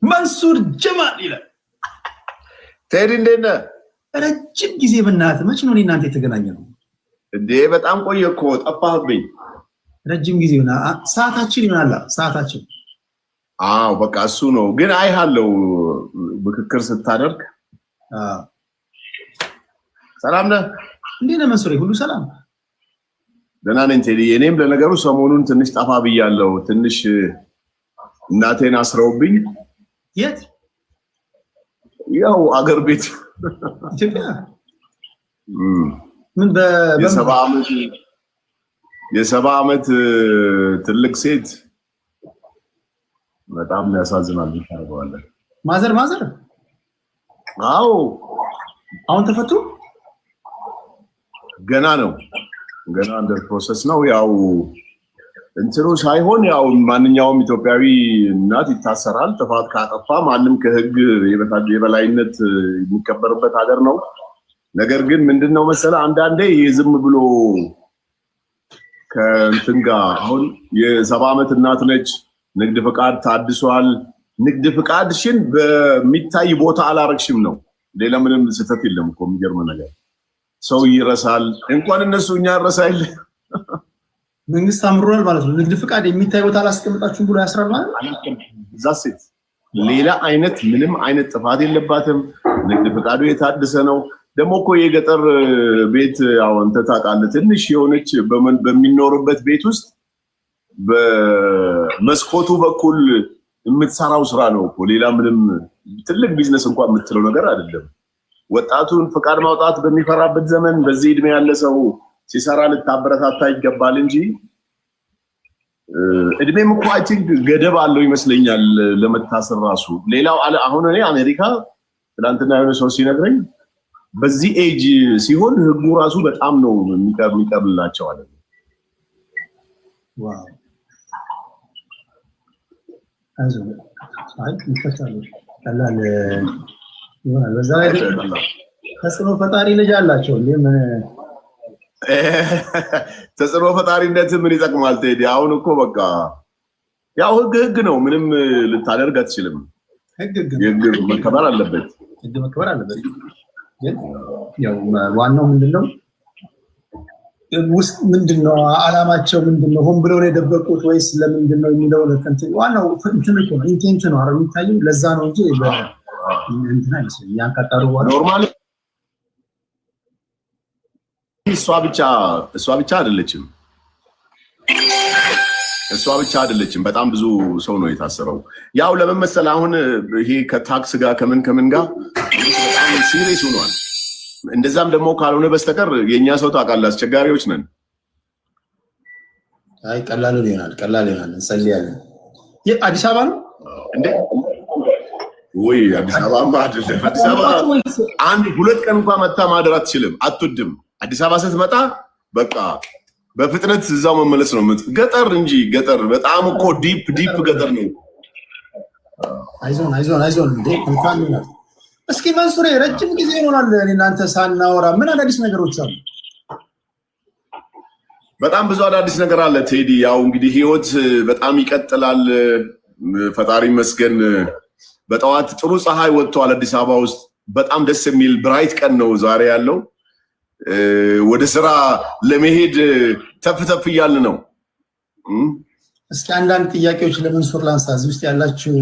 መንሱር ጀማል ይላል። ቴዲ እንዴት ነህ? ረጅም ጊዜ በእናትህ መች ነው እናንተ የተገናኘ ነው እንዴ? በጣም ቆየ እኮ ጠፋህብኝ። ረጅም ጊዜ ሆነ። ሰዓታችን ይሆናል ሰዓታችን። አዎ በቃ እሱ ነው። ግን አይሃለው ምክክር ስታደርግ። ሰላም ነህ? እንዴት ነህ መንሱሬ? ሁሉ ሰላም? ደህና ነኝ ቴዲ። እኔም ለነገሩ ሰሞኑን ትንሽ ጠፋ ብያለሁ። ትንሽ እናቴን አስረውብኝ። የት? ያው አገር ቤት ኢትዮጵያ። ምን የሰባ ዓመት ትልቅ ሴት በጣም ያሳዝናል። ይታወቃል። ማዘር አዎ አሁን ተፈቱ? ገና ነው። ገና አንደር ፕሮሰስ ነው። ያው እንትኑ ሳይሆን ያው ማንኛውም ኢትዮጵያዊ እናት ይታሰራል ጥፋት ካጠፋ። ማንም ከህግ የበላይነት የሚከበርበት ሀገር ነው። ነገር ግን ምንድነው መሰለ አንዳንዴ ዝም ብሎ ከእንትን ጋር አሁን የ70 ዓመት እናት ነች። ንግድ ፍቃድ ታድሷል። ንግድ ፍቃድሽን በሚታይ ቦታ አላረግሽም ነው። ሌላ ምንም ስህተት የለም እኮ። የሚገርም ነገር ሰው ይረሳል። እንኳን እነሱ እኛ ረሳይል። መንግስት አምሮናል ማለት ነው። ንግድ ፍቃድ የሚታይ ቦታ አላስቀምጣችሁም ብሎ ያስራል ማለት እዛ ሴት ሌላ አይነት ምንም አይነት ጥፋት የለባትም። ንግድ ፍቃዱ የታደሰ ነው። ደግሞ እኮ የገጠር ቤት ያው አንተ ታውቃለህ፣ ትንሽ የሆነች በሚኖርበት ቤት ውስጥ በመስኮቱ በኩል የምትሰራው ስራ ነው እኮ። ሌላ ምንም ትልቅ ቢዝነስ እንኳን የምትለው ነገር አይደለም። ወጣቱን ፍቃድ ማውጣት በሚፈራበት ዘመን በዚህ እድሜ ያለ ሰው ሲሰራ ልታበረታታ ይገባል እንጂ እድሜም እኮ አይ ቲንክ ገደብ አለው ይመስለኛል ለመታሰር ራሱ። ሌላው አሁን እኔ አሜሪካ ትናንትና የሆነ ሰው ሲነግረኝ በዚህ ኤጅ ሲሆን ህጉ ራሱ በጣም ነው የሚቀርብላቸው አለ። ዋው አይዞህ አይ ይፈታል ቀላል ይሆናል። በዛ ላይ ተጽዕኖ ፈጣሪ ልጅ አላቸው እንዴ? ምን ተጽዕኖ ፈጣሪነት ምን ይጠቅማል ቴዲ? አሁን እኮ በቃ ያው ህግ ነው። ምንም ልታደርግ አትችልም። ህግ መከበር አለበት። ህግ መከበር አለበት። ግን ያው ዋናው ምንድነው ውስጥ ምንድነው አላማቸው ምንድነው? ሆን ብለው ነው የደበቁት ወይስ ለምንድነው የሚለው ለከንት ዋናው እንትን እኮ ነው ኢንቴንት ነው አይደል የሚታየው። ለዛ ነው እንጂ እንትን አይመስልም። ያን ቀጠሩ ኖርማሊ እሷ ብቻ አይደለችም። በጣም ብዙ ሰው ነው የታሰረው። ያው ለመመሰል አሁን ይሄ ከታክስ ጋር ከምን ጋር በጣም ሲሪየስ ሆኗል። እንደዛም ደግሞ ካልሆነ በስተቀር የኛ ሰው ታውቃለህ አስቸጋሪዎች ነን። አይ ቀላል ይሆናል እንጸልያለን። አዲስ አበባ ነው እንዴ? ወይ አዲስ አበባ አይደለም። አዲስ አበባ አንድ ሁለት ቀን እንኳን መታ ማደር አትችልም፣ አትወድም። አዲስ አበባ ስትመጣ በቃ በፍጥነት እዛው መመለስ ነው። ገጠር እንጂ ገጠር በጣም እኮ ዲፕ ገጠር ነው። አይዞን እንዴ እንኳን ነው። እስኪ መንሱሬ ረጅም ጊዜ ይሆናል እኔ እናንተ ሳናወራ፣ ምን አዳዲስ ነገሮች አሉ? በጣም ብዙ አዳዲስ ነገር አለ ቴዲ። ያው እንግዲህ ህይወት በጣም ይቀጥላል። ፈጣሪ መስገን በጠዋት ጥሩ ፀሐይ ወጥቷል አዲስ አበባ ውስጥ። በጣም ደስ የሚል ብራይት ቀን ነው ዛሬ ያለው። ወደ ስራ ለመሄድ ተፍ እያልን ነው። እስኪ አንዳንድ ጥያቄዎች ለመንሱር ላንሳ። እዚህ ውስጥ ያላችሁ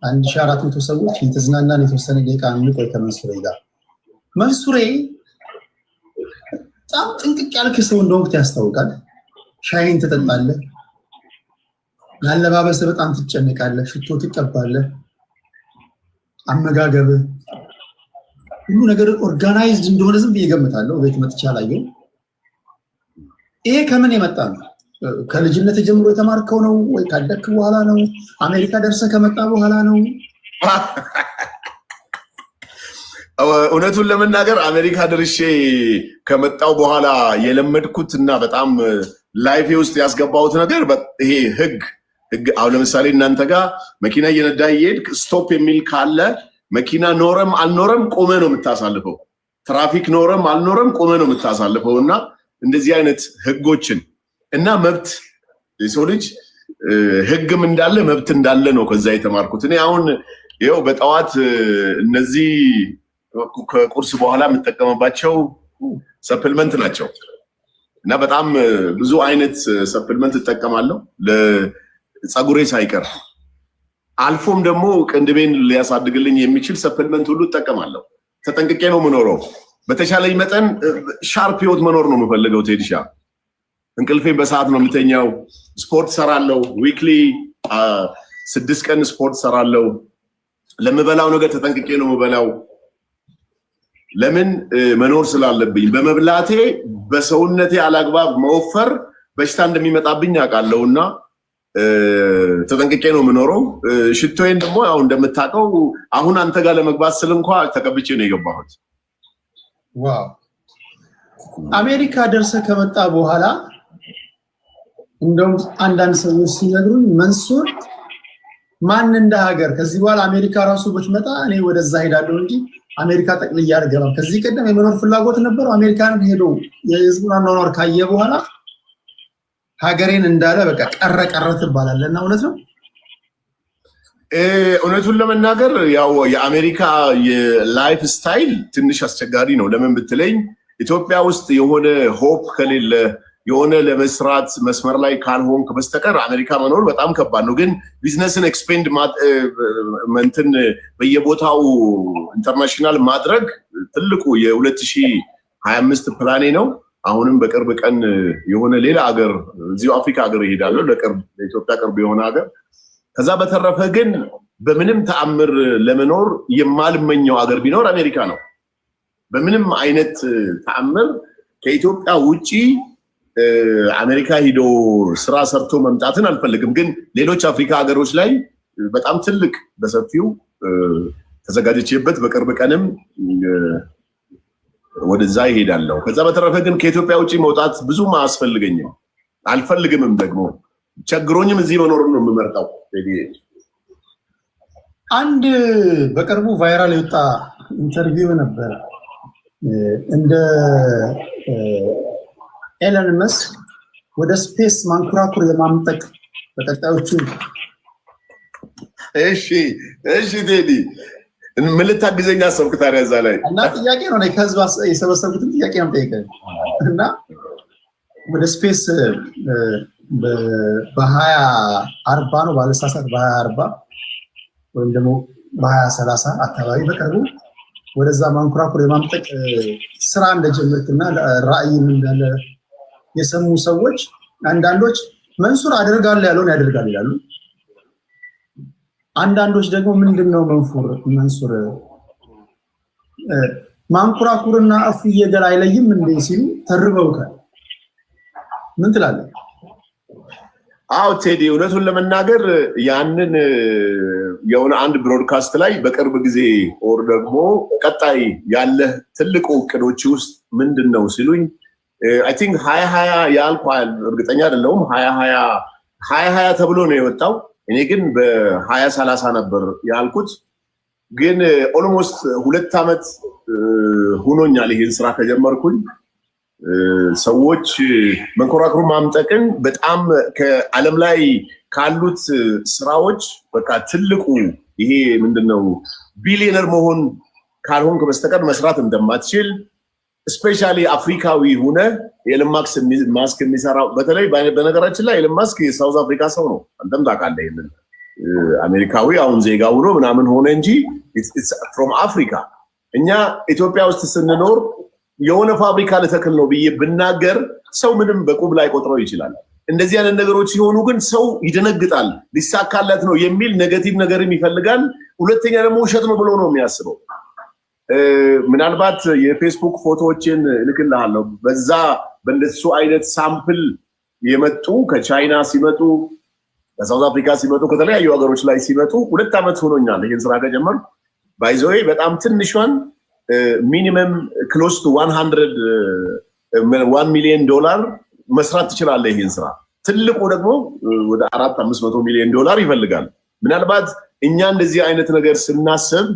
1400 ሰዎች የተዝናናን የተወሰነ ደቂቃ እንቆይ ከመንሱሬ ጋር። መንሱሬ በጣም ጥንቅቅ ያልክ ሰው እንደሆንክ ያስታውቃል። ሻይን ትጠጣለህ፣ ለአለባበስህ በጣም ትጨነቃለህ፣ ሽቶ ትቀባለህ፣ አመጋገብህ ሁሉ ነገር ኦርጋናይዝድ እንደሆነ ዝም ብዬ እገምታለሁ። ቤት መጥቼ አላየሁም። ይሄ ከምን የመጣ ነው? ከልጅነት ጀምሮ የተማርከው ነው ወይ ካደግክ በኋላ ነው? አሜሪካ ደርሰህ ከመጣ በኋላ ነው? እውነቱን ለመናገር አሜሪካ ደርሼ ከመጣው በኋላ የለመድኩት እና በጣም ላይፌ ውስጥ ያስገባሁት ነገር ይሄ ህግ አሁን ለምሳሌ እናንተ ጋር መኪና እየነዳ እየሄድክ ስቶፕ የሚል ካለ መኪና ኖረም አልኖረም ቆመ ነው የምታሳልፈው። ትራፊክ ኖረም አልኖረም ቆመ ነው የምታሳልፈው። እና እንደዚህ አይነት ህጎችን እና መብት የሰው ልጅ ህግም እንዳለ መብት እንዳለ ነው ከዛ የተማርኩት። እኔ አሁን ይኸው በጠዋት እነዚህ ከቁርስ በኋላ የምጠቀምባቸው ሰፕልመንት ናቸው እና በጣም ብዙ አይነት ሰፕልመንት እጠቀማለሁ ለፀጉሬ ሳይቀር፣ አልፎም ደግሞ ቅንድቤን ሊያሳድግልኝ የሚችል ሰፕልመንት ሁሉ እጠቀማለሁ። ተጠንቅቄ ነው የምኖረው። በተቻለኝ መጠን ሻርፕ ህይወት መኖር ነው የምፈልገው ቴዲሻ። እንቅልፌን በሰዓት ነው የምተኛው። ስፖርት ሰራለሁ። ዊክሊ 6 ቀን ስፖርት ሰራለሁ። ለምበላው ነገር ተጠንቅቄ ነው የምበላው። ለምን? መኖር ስላለብኝ። በመብላቴ በሰውነቴ አላግባብ መወፈር በሽታ እንደሚመጣብኝ አውቃለሁና ተጠንቅቄ ነው የምኖረው። ሽቶዬን ደግሞ ያው እንደምታውቀው አሁን አንተ ጋር ለመግባት ስል እንኳን ተቀብቼ ነው የገባሁት። ዋው! አሜሪካ ደርሰህ ከመጣ በኋላ እንደውም አንዳንድ ሰዎች ሲነግሩኝ መንሱር ማን እንደ ሀገር ከዚህ በኋላ አሜሪካ ራሱ ብትመጣ እኔ ወደዛ ሄዳለሁ እንጂ አሜሪካ ጠቅልያ አልገባም። ከዚህ ቀደም የመኖር ፍላጎት ነበረው። አሜሪካን ሄዶ የህዝቡን አኗኗር ካየ በኋላ ሀገሬን እንዳለ በቃ ቀረ ትባላለና እውነት ነው? እውነቱን ለመናገር ያው የአሜሪካ የላይፍ ስታይል ትንሽ አስቸጋሪ ነው። ለምን ብትለኝ ኢትዮጵያ ውስጥ የሆነ ሆፕ ከሌለ የሆነ ለመስራት መስመር ላይ ካልሆንክ በስተቀር አሜሪካ መኖር በጣም ከባድ ነው። ግን ቢዝነስን ኤክስፔንድ እንትን በየቦታው ኢንተርናሽናል ማድረግ ትልቁ የ2025 ፕላኔ ነው። አሁንም በቅርብ ቀን የሆነ ሌላ ሀገር እዚሁ አፍሪካ ሀገር ይሄዳለሁ፣ ለኢትዮጵያ ቅርብ የሆነ ሀገር። ከዛ በተረፈ ግን በምንም ተአምር ለመኖር የማልመኘው ሀገር ቢኖር አሜሪካ ነው። በምንም አይነት ተአምር ከኢትዮጵያ ውጪ አሜሪካ ሂዶ ስራ ሰርቶ መምጣትን አልፈልግም። ግን ሌሎች አፍሪካ ሀገሮች ላይ በጣም ትልቅ በሰፊው ተዘጋጅቼበት በቅርብ ቀንም ወደዛ ይሄዳለሁ። ከዛ በተረፈ ግን ከኢትዮጵያ ውጪ መውጣት ብዙም አያስፈልገኝም፣ አልፈልግምም። ደግሞ ቸግሮኝም እዚህ መኖር ነው የምመርጠው። አንድ በቅርቡ ቫይራል የወጣ ኢንተርቪው ነበር እንደ ኤለን መስክ ወደ ስፔስ ማንኮራኩር የማምጠቅ በቀጣዮቹ። እሺ ቴዲ ምን ልታግዘኝ አሰብክ ታዲያ እዛ ላይ? እና ጥያቄ ነው ከህዝብ የሰበሰብኩትን ጥያቄ ነው ጠይቀኝ። እና ወደ ስፔስ በ2040 ነው ባለሳሳት በ2040 ወይም ደግሞ በ2030 አካባቢ በቅርቡ ወደዛ ማንኮራኩር የማምጠቅ ስራ እንደጀመርክና ራዕይም እንዳለ የሰሙ ሰዎች አንዳንዶች መንሱር አደርጋለሁ ያለውን ያደርጋል ይላሉ። አንዳንዶች ደግሞ ምንድነው መንሱር ማንኮራኩርና እፍዬ ገላ አይለይም እንዴ ሲሉ ተርበውካል። ምን ትላለህ? አው ቴዲ እውነቱን ለመናገር ያንን የሆነ አንድ ብሮድካስት ላይ በቅርብ ጊዜ ኦር ደግሞ ቀጣይ ያለ ትልቁ እቅዶች ውስጥ ምንድነው ሲሉኝ አይ ቲንክ 2020 ያልኳል፣ እርግጠኛ አይደለሁም። 2020 ተብሎ ነው የወጣው። እኔ ግን በ2030 ነበር ያልኩት። ግን ኦልሞስት 2 ዓመት ሆኖኛል ይሄን ስራ ከጀመርኩኝ። ሰዎች መንኮራኩር ማምጠቅን በጣም ከዓለም ላይ ካሉት ስራዎች በቃ ትልቁ ይሄ ምንድነው ቢሊየነር መሆን ካልሆንክ በስተቀር መስራት እንደማትችል ስፔሻሊ አፍሪካዊ ሆነ ኤለን ማስክ የሚሰራው በተለይ በነገራችን ላይ ኤለን ማስክ የሳውዝ አፍሪካ ሰው ነው። አንተም ታውቃለህ ይሄንን። አሜሪካዊ አሁን ዜጋ ሆኖ ምናምን ሆነ እንጂ ኢትስ ፍሮም አፍሪካ። እኛ ኢትዮጵያ ውስጥ ስንኖር የሆነ ፋብሪካ ልተክል ነው ብዬ ብናገር ሰው ምንም በቁብ ላይ ቆጥረው ይችላል። እንደዚህ አይነት ነገሮች ሲሆኑ ግን ሰው ይደነግጣል። ሊሳካለት ነው የሚል ኔጌቲቭ ነገርም ይፈልጋል። ሁለተኛ ደግሞ ውሸት ነው ብሎ ነው የሚያስበው። ምናልባት የፌስቡክ ፎቶዎችን እልክልሃለሁ። በዛ በእንደሱ አይነት ሳምፕል የመጡ ከቻይና ሲመጡ፣ ከሳውዝ አፍሪካ ሲመጡ፣ ከተለያዩ ሀገሮች ላይ ሲመጡ 2 ዓመት ሆኖኛል ይሄን ስራ ከጀመርኩ። ባይ ዘ ዌይ በጣም ትንሿን ሚኒመም ክሎስ ቱ 1 ሚሊዮን ዶላር መስራት ትችላለህ ይሄን ስራ። ትልቁ ደግሞ ወደ 400-500 ሚሊዮን ዶላር ይፈልጋል። ምናልባት እኛ እንደዚህ አይነት ነገር ስናስብ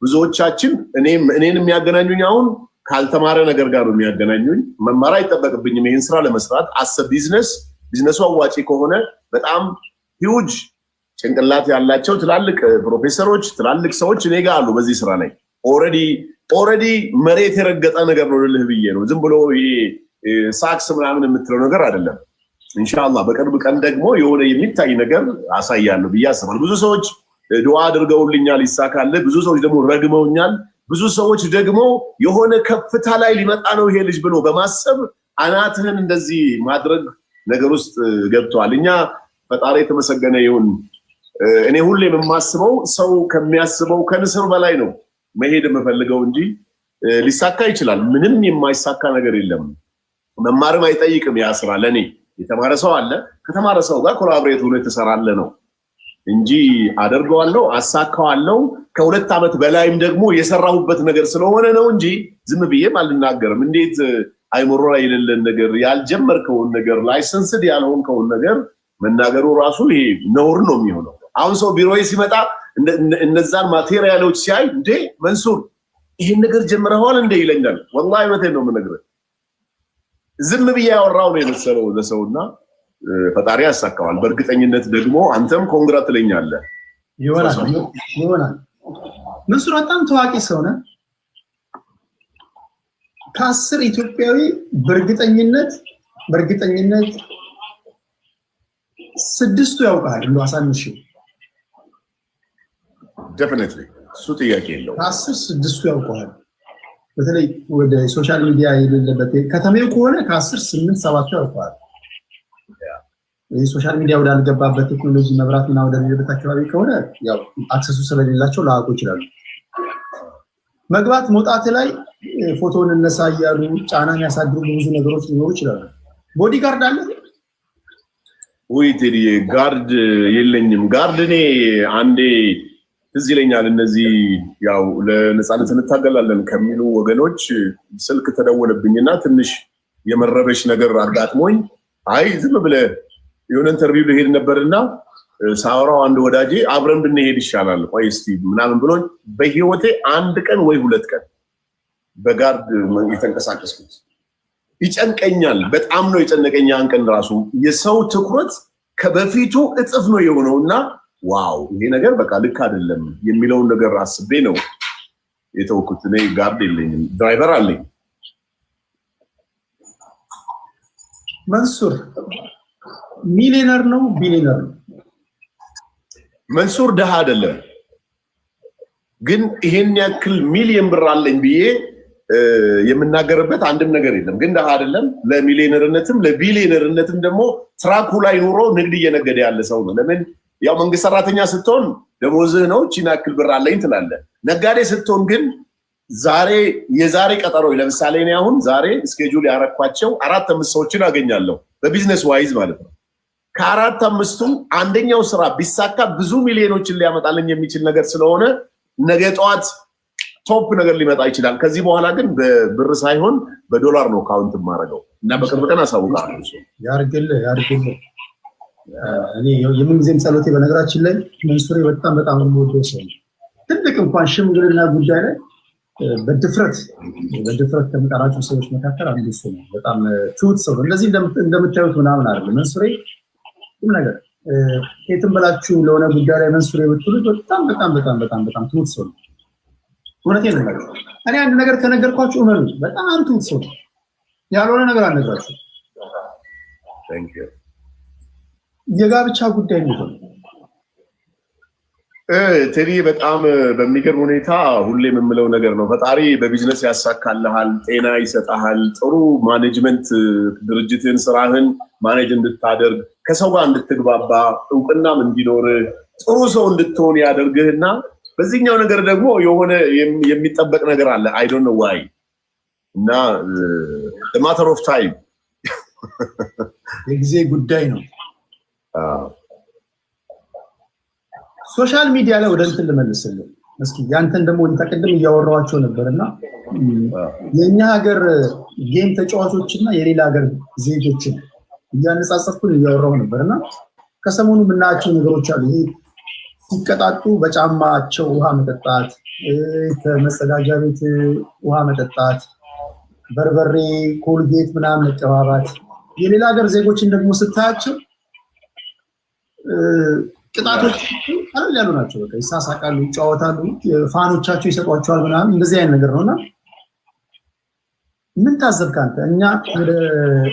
ብዙዎቻችን እኔን የሚያገናኙኝ አሁን ካልተማረ ነገር ጋር ነው የሚያገናኙኝ። መማር አይጠበቅብኝም ይሄን ስራ ለመስራት። ቢዝነሱ አዋጪ ከሆነ በጣም ሂውጅ ጭንቅላት ያላቸው ትላልቅ ፕሮፌሰሮች ትላልቅ ሰዎች እኔ ጋር አሉ በዚህ ስራ ላይ ኦልሬዲ መሬት የረገጠ ነገር ነው ልልህ ብዬ ነው። ዝም ብሎ ሳክስ ምናምን የምትለው ነገር አይደለም። ኢንሻአላህ በቅርብ ቀን ደግሞ የሆነ የሚታይ ነገር አሳያለሁ ብዬ አስባለሁ። ብዙ ሰዎች ዱዓ አድርገውልኛል ይሳካል። ብዙ ሰዎች ደግሞ ረግመውኛል። ብዙ ሰዎች ደግሞ የሆነ ከፍታ ላይ ሊመጣ ነው ይሄ ልጅ ብሎ በማሰብ አናትህን እንደዚህ ማድረግ ነገር ውስጥ ገብቷል። እኛ ፈጣሪ የተመሰገነ ይሁን። እኔ ሁሌ የማስበው ሰው ከሚያስበው ከንስር በላይ ነው መሄድ የምፈልገው እንጂ ሊሳካ ይችላል። ምንም የማይሳካ ነገር የለም። መማርም አይጠይቅም። ያ ስራ ለኔ የተማረ ሰው አለ ከተማረ ሰው ጋር ኮላቦሬት ሆኖ የተሰራለ ነው እንጂ አደርገዋለሁ አሳካዋለሁ ከሁለት ዓመት በላይም ደግሞ የሰራሁበት ነገር ስለሆነ ነው እንጂ ዝም ብዬም አልናገርም። እንዴት አይምሮ ላይ የሌለን ነገር ያልጀመርከውን ነገር ላይሰንስድ ያልሆንከውን ነገር መናገሩ ራሱ ይሄ ነውር ነው የሚሆነው። አሁን ሰው ቢሮዬ ሲመጣ እነዛን ማቴሪያሎች ሲያይ እንዴ መንሱር ይሄን ነገር ጀምረዋል እንደ ይለኛል። ወላሂ መተን ነው የምነግርህ። ዝም ብዬ ያወራው ነው የመሰለው ለሰውና ፈጣሪ ያሳካዋል። በእርግጠኝነት ደግሞ አንተም ኮንግራት ትለኛለህ። ይሆናል። መንሱር በጣም ታዋቂ ሰው ነህ። ከ10 ኢትዮጵያዊ በእርግጠኝነት 6ቱ ያውቃል እንደው አሳንሽው ዴፊኒትሊ እሱ ጥያቄ የለው። 6ቱ ያውቃል። በተለይ ወደ ሶሻል ሚዲያ የሌለበት ከተሜው ከሆነ ከ10 8 7ቱ ያውቃል። ሶሻል ሚዲያ ወዳልገባበት ቴክኖሎጂ መብራትና ወደሌለበት አካባቢ ከሆነ ያው አክሰሱ ስለሌላቸው ላውቁ ይችላሉ። መግባት መውጣት ላይ ፎቶን እነሳ እያሉ ጫና የሚያሳድሩ ብዙ ነገሮች ሊኖሩ ይችላሉ። ቦዲጋርድ አለ ወይ? ቴዲ ጋርድ የለኝም። ጋርድ እኔ አንዴ ትዝ ይለኛል እነዚህ ያው ለነፃነት እንታገላለን ከሚሉ ወገኖች ስልክ ተደወለብኝና ትንሽ የመረበሽ ነገር አጋጥሞኝ አይ ዝም ብለህ የሆነ ኢንተርቪው ልሄድ ነበርና ሳወራው አንድ ወዳጄ አብረን ብንሄድ ይሻላል ቆይ እስቲ ምናምን ብሎኝ በህይወቴ አንድ ቀን ወይ 2 ቀን በጋርድ የተንቀሳቀስኩት ይጨንቀኛል። በጣም ነው የጨነቀኝ። ያን ቀን ራሱ የሰው ትኩረት ከበፊቱ እጥፍ ነው የሆነውና ዋው ይሄ ነገር በቃ ልክ አይደለም የሚለውን ነገር አስቤ ነው የተወኩት። እኔ ጋርድ የለኝም፣ ድራይቨር አለኝ። መንሱር ሚሊዮነር ነው ቢሊዮነር ነው? መንሱር ደሃ አይደለም፣ ግን ይሄን ያክል ሚሊዮን ብር አለኝ ብዬ የምናገርበት አንድም ነገር የለም። ግን ደሃ አይደለም። ለሚሊዮነርነትም ለቢሊዮነርነትም ደግሞ ትራኩ ላይ ኑሮ ንግድ እየነገደ ያለ ሰው ነው። ለምን ያው መንግስት ሰራተኛ ስትሆን ደሞዝህ ነው እቺን ያክል ብር አለኝ ትላለህ። ነጋዴ ስትሆን ግን የዛሬ ቀጠሮ ለምሳሌ እኔ አሁን ዛሬ ስኬጁል ያረኳቸው 4-5 ሰዎችን አገኛለሁ በቢዝነስ ዋይዝ ማለት ነው። ከ4-5ቱ አንደኛው ስራ ቢሳካ ብዙ ሚሊዮኖችን ሊያመጣልኝ የሚችል ነገር ስለሆነ ነገ ጠዋት ቶፕ ነገር ሊመጣ ይችላል። ከዚህ በኋላ ግን በብር ሳይሆን በዶላር ነው ካውንት ማረገው እና በቅርብ ቀን አሳውቃለሁ። ያርግልህ። እኔ የምንጊዜም ጸሎቴ በነገራችን ላይ መንሱሬ በጣም የምወደው ሰው ትልቅ እንኳን ሽምግልና ጉዳይ ላይ በድፍረት ከመጣራቸው ሰዎች መካከል አንዱ ሰው ነው። በጣም ትሁት ሰው ነው። እንደዚህ እንደምታዩት ምናምን አይደለም መንሱሬ ሁሉ ነገር ከየትም ብላችሁ ለሆነ ጉዳይ ላይ መንሱሬ ብትሉት በጣም ትሁት ሰው ነው። እውነቴን ነው። እኔ አንድ ነገር ከነገርኳችሁ እመኑ፣ በጣም ትሁት ሰው ነው። ያልሆነ ነገር አልነግራችሁም። ታንክ ዩ። የጋብቻ ጉዳይ ነው ቴዲ፣ በጣም በሚገርም ሁኔታ ሁሌም የምለው ነገር ነው። ፈጣሪ በቢዝነስ ያሳካልሃል፣ ጤና ይሰጣሃል፣ ጥሩ ማኔጅመንት ድርጅትን ስራህን ማኔጅ እንድታደርግ ከሰው ጋር እንድትግባባ እውቅናም እንዲኖር ጥሩ ሰው እንድትሆን ያደርግህና በዚህኛው ነገር ደግሞ የሆነ የሚጠበቅ ነገር አለ። አይ ዶንት ኖ ዋይ እና the matter of time የጊዜ ጉዳይ ነው። ሶሻል ሚዲያ ላይ ወደ እንትን ልመልስልህ እስኪ ያንተን ደግሞ እንተቀደም እያወራኋቸው ነበርና የኛ ሀገር ጌም ተጫዋቾችና የሌላ ሀገር ዜጎችን እያነጻጸርኩኝ እያወራሁ ነበርና ከሰሞኑ የምናያቸው ነገሮች አሉ። ይሄ ሲቀጣጡ በጫማቸው ውሃ መጠጣት፣ ከመጸዳጃ ቤት ውሃ መጠጣት፣ በርበሬ ኮልጌት ምናምን መቀባባት። የሌላ ሀገር ዜጎችን ደግሞ ስታያቸው ቅጣቶች ቀለል ያሉ ናቸው። በቃ ይሳሳቃሉ፣ ይጫወታሉ፣ ፋኖቻቸው ይሰጧቸዋል ምናምን እንደዚህ አይነት ነገር ነውና ምን ታዘብክ አንተ? እኛ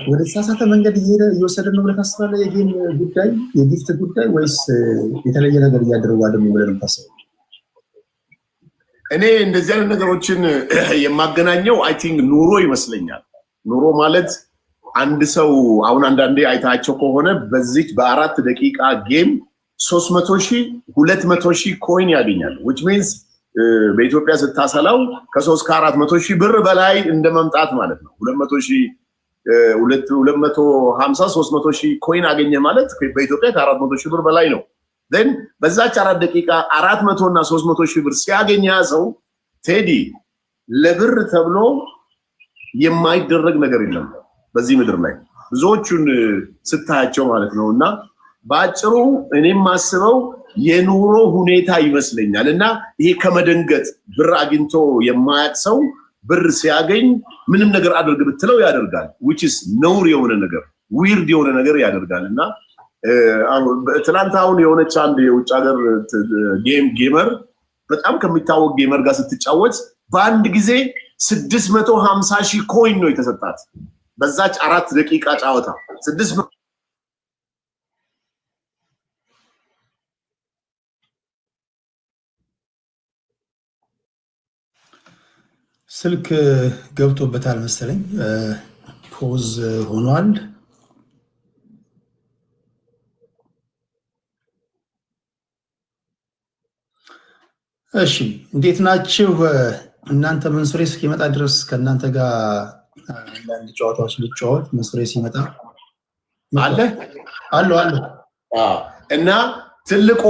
ወደ ተሳሳተ መንገድ እየወሰደን ነው ብለህ ታስባለህ? የጌም ጉዳይ የጊፍት ጉዳይ ወይስ የተለየ ነገር እያደረጉ አይደለም ብለህ ነው የምታስበው? እኔ እንደዚህ አይነት ነገሮችን የማገናኘው አይ ቲንክ ኑሮ ይመስለኛል። ኑሮ ማለት አንድ ሰው አሁን አንዳንዴ አይታቸው ከሆነ በዚህ በ4 ደቂቃ ጌም 300,000 200,000 ኮይን ያገኛል። which means በኢትዮጵያ ስታሰላው ከ3 ከ400,000 ብር በላይ እንደመምጣት ማለት ነው። 200,000 250 300,000 ኮይን አገኘ ማለት በኢትዮጵያ ከ400,000 ብር በላይ ነው። then በዛች 4 ደቂቃ 400 እና 300,000 ብር ሲያገኝ ያ ሰው ቴዲ ለብር ተብሎ የማይደረግ ነገር የለም በዚህ ምድር ላይ ብዙዎቹን ስታያቸው ማለት ነውና ባጭሩ እኔም ማስበው የኑሮ ሁኔታ ይመስለኛል። እና ይሄ ከመደንገጥ ብር አግኝቶ የማያቅ ሰው ብር ሲያገኝ ምንም ነገር አድርግ ብትለው ያደርጋል። which is ነውር የሆነ ነገር ዊርድ የሆነ ነገር ያደርጋልና ትናንት አሁን የሆነች አንድ የውጭ ሀገር ጌመር በጣም ከሚታወቅ ጌመር ጋር ስትጫወት በአንድ ጊዜ 650,000 ኮይን ነው የተሰጣት በዛች 4 ደቂቃ ጫወታ 600 ስልክ ገብቶበታል መሰለኝ ፖዝ ሆኗል። እሺ እንዴት ናችሁ እናንተ? መንሱሬ እስኪመጣ ድረስ ከእናንተ ጋር አንዳንድ ጨዋታዎች ልጫወት። መንሱሬ ሲመጣ አለ አሉ እና ትልቁ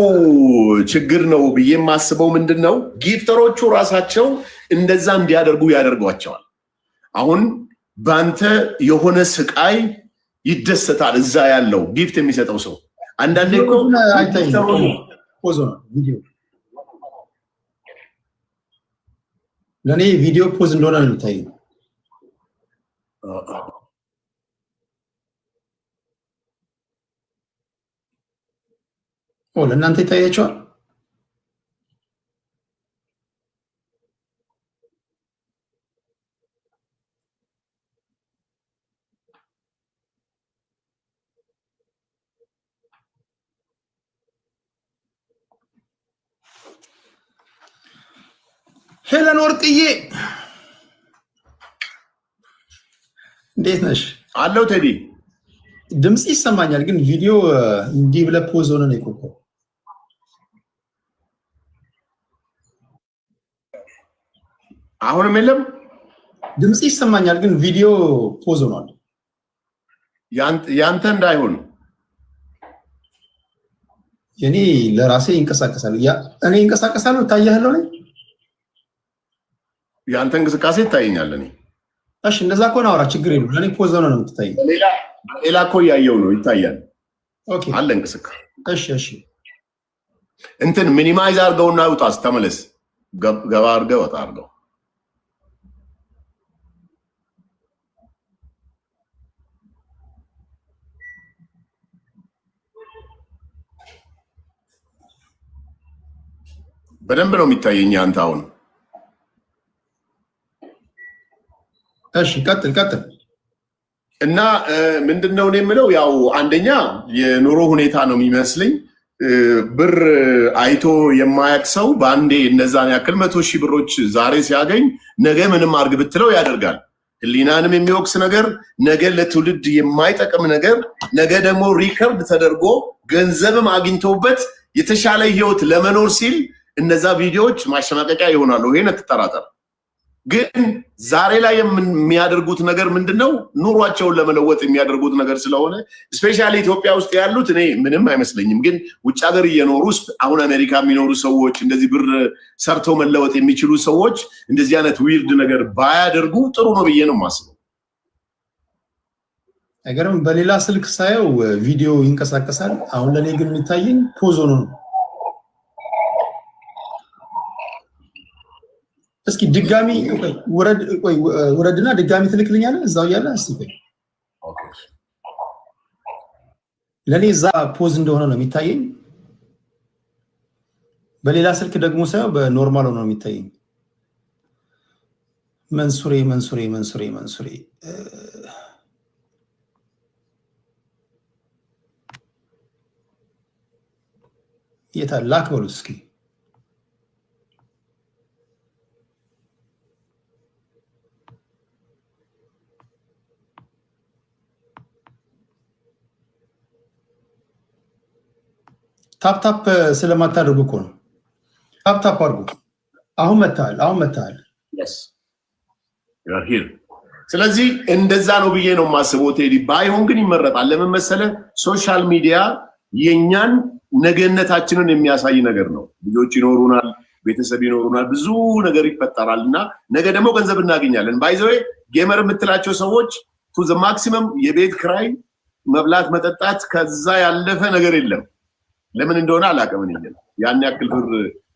ችግር ነው ብዬ የማስበው ምንድነው ጊፍተሮቹ ራሳቸው እንደዛ እንዲያደርጉ ያደርጓቸዋል። አሁን ባንተ የሆነ ስቃይ ይደሰታል እዛ ያለው ጊፍት የሚሰጠው ሰው። አንዳንዴ እኮ ፖዝ ነው ቪዲዮ ለኔ ቪዲዮ ፖዝ እንደሆነ ነው የሚታየው። ለእናንተ ይታያቸዋል? ሄለን ወርቅዬ እንዴት ነሽ? አለው ቴዲ ድምጽ ይሰማኛል፣ ግን ቪዲዮ እንዲህ ብለህ ፖዝ ሆነ ነው የቆየው። አሁንም የለም ድምጽ ይሰማኛል፣ ግን ቪዲዮ ፖዝ ሆኗል። ያንተ እንዳይሆን የኔ ለራሴ ይንቀሳቀሳል። እኔ ይንቀሳቀሳለሁ ታያለሁ ነኝ ያንተ እንቅስቃሴ ይታየኛል። እኔ እሺ እንደዛ ከሆነ አውራ ችግር የለም። ለኔ ፖዝ ሆነ ነው የምትታየኝ። ሌላ እኮ ያየው ነው ይታያል። ኦኬ አለ እንቅስቃሴ። እሺ እንትን ሚኒማይዝ አድርገውና ውጣ፣ ተመለስ፣ ገባ አድርገው ወጣ አድርገው። በደንብ ነው የሚታየኝ አንተ አሁን። እሺ ቀጥል። እና ምንድነው እኔ የምለው ያው አንደኛ የኑሮ ሁኔታ ነው የሚመስለኝ። ብር አይቶ የማያቅ ሰው በአንዴ እነዛን ያክል 100,000 ብሮች ዛሬ ሲያገኝ ነገ ምንም አርግ ብትለው ያደርጋል። ህሊናንም የሚወቅስ ነገር፣ ነገ ለትውልድ የማይጠቅም ነገር፣ ነገ ደግሞ ሪከርድ ተደርጎ ገንዘብም አግኝተውበት የተሻለ ህይወት ለመኖር ሲል እነዛ ቪዲዮዎች ማሸማቀቂያ ይሆናሉ። ይሄን አትጠራጠር። ግን ዛሬ ላይ የሚያደርጉት ነገር ምንድነው? ኑሯቸውን ለመለወጥ የሚያደርጉት ነገር ስለሆነ ስፔሻሊ ኢትዮጵያ ውስጥ ያሉት እኔ ምንም አይመስለኝም። ግን ውጭ ሀገር እየኖሩ አሁን አሜሪካ የሚኖሩ ሰዎች እንደዚህ ብር ሰርተው መለወጥ የሚችሉ ሰዎች እንደዚህ አይነት ዊርድ ነገር ባያደርጉ ጥሩ ነው ብዬ ነው የማስበው። አይገርም? በሌላ ስልክ ሳየው ቪዲዮ ይንቀሳቀሳል። አሁን ለኔ ግን የሚታየኝ ፖዝ ሆኖ ነው። እስኪ ድጋሚ ወረድና ድጋሚ ትልክልኛለህ እዛው ያለ እስኪ ለኔ እዛ ፖዝ እንደሆነ ነው የሚታየኝ። በሌላ ስልክ ደግሞ ሳይሆን በኖርማል ነው የሚታየኝ። መንሱሬ የታል? ላክ በሉት እስኪ። ታፕ ስለማታደርጉ እኮ ነው። ታፕ አድርጉ። አሁን መታል። ስለዚህ እንደዛ ነው ብዬ ነው የማስበው ቴዲ። ባይሆን ግን ይመረጣል። ለምን መሰለ? ሶሻል ሚዲያ የኛን ነገነታችንን የሚያሳይ ነገር ነው። ልጆች ይኖሩናል፣ ቤተሰብ ይኖሩናል፣ ብዙ ነገር ይፈጠራል እና ነገ ደግሞ ገንዘብ እናገኛለን። ባይዘዌ ጌመር የምትላቸው ሰዎች ቱ ዘ ማክሲመም የቤት ክራይ፣ መብላት፣ መጠጣት ከዛ ያለፈ ነገር የለም። ለምን እንደሆነ አላውቅም። ያን ያክል ብር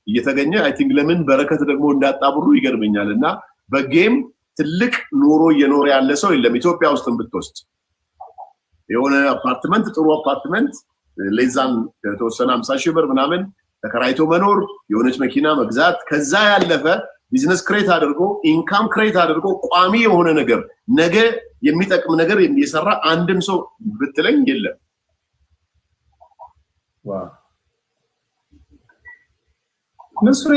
እየተገኘ አይ ቲንክ ለምን በረከት ደግሞ እንዳጣብሩ ይገርመኛል። እና በጌም ትልቅ ኑሮ እየኖረ ያለ ሰው የለም። ኢትዮጵያ ውስጥም ብትወስድ የሆነ አፓርትመንት፣ ጥሩ አፓርትመንት ለዛን ከተወሰነ 50 ሺህ ብር ምናምን ተከራይቶ መኖር፣ የሆነች መኪና መግዛት፣ ከዛ ያለፈ ቢዝነስ ክሬት አድርጎ ኢንካም ክሬት አድርጎ ቋሚ የሆነ ነገር ነገ የሚጠቅም ነገር የሚሰራ አንድም ሰው ብትለኝ የለም። መንሱሬ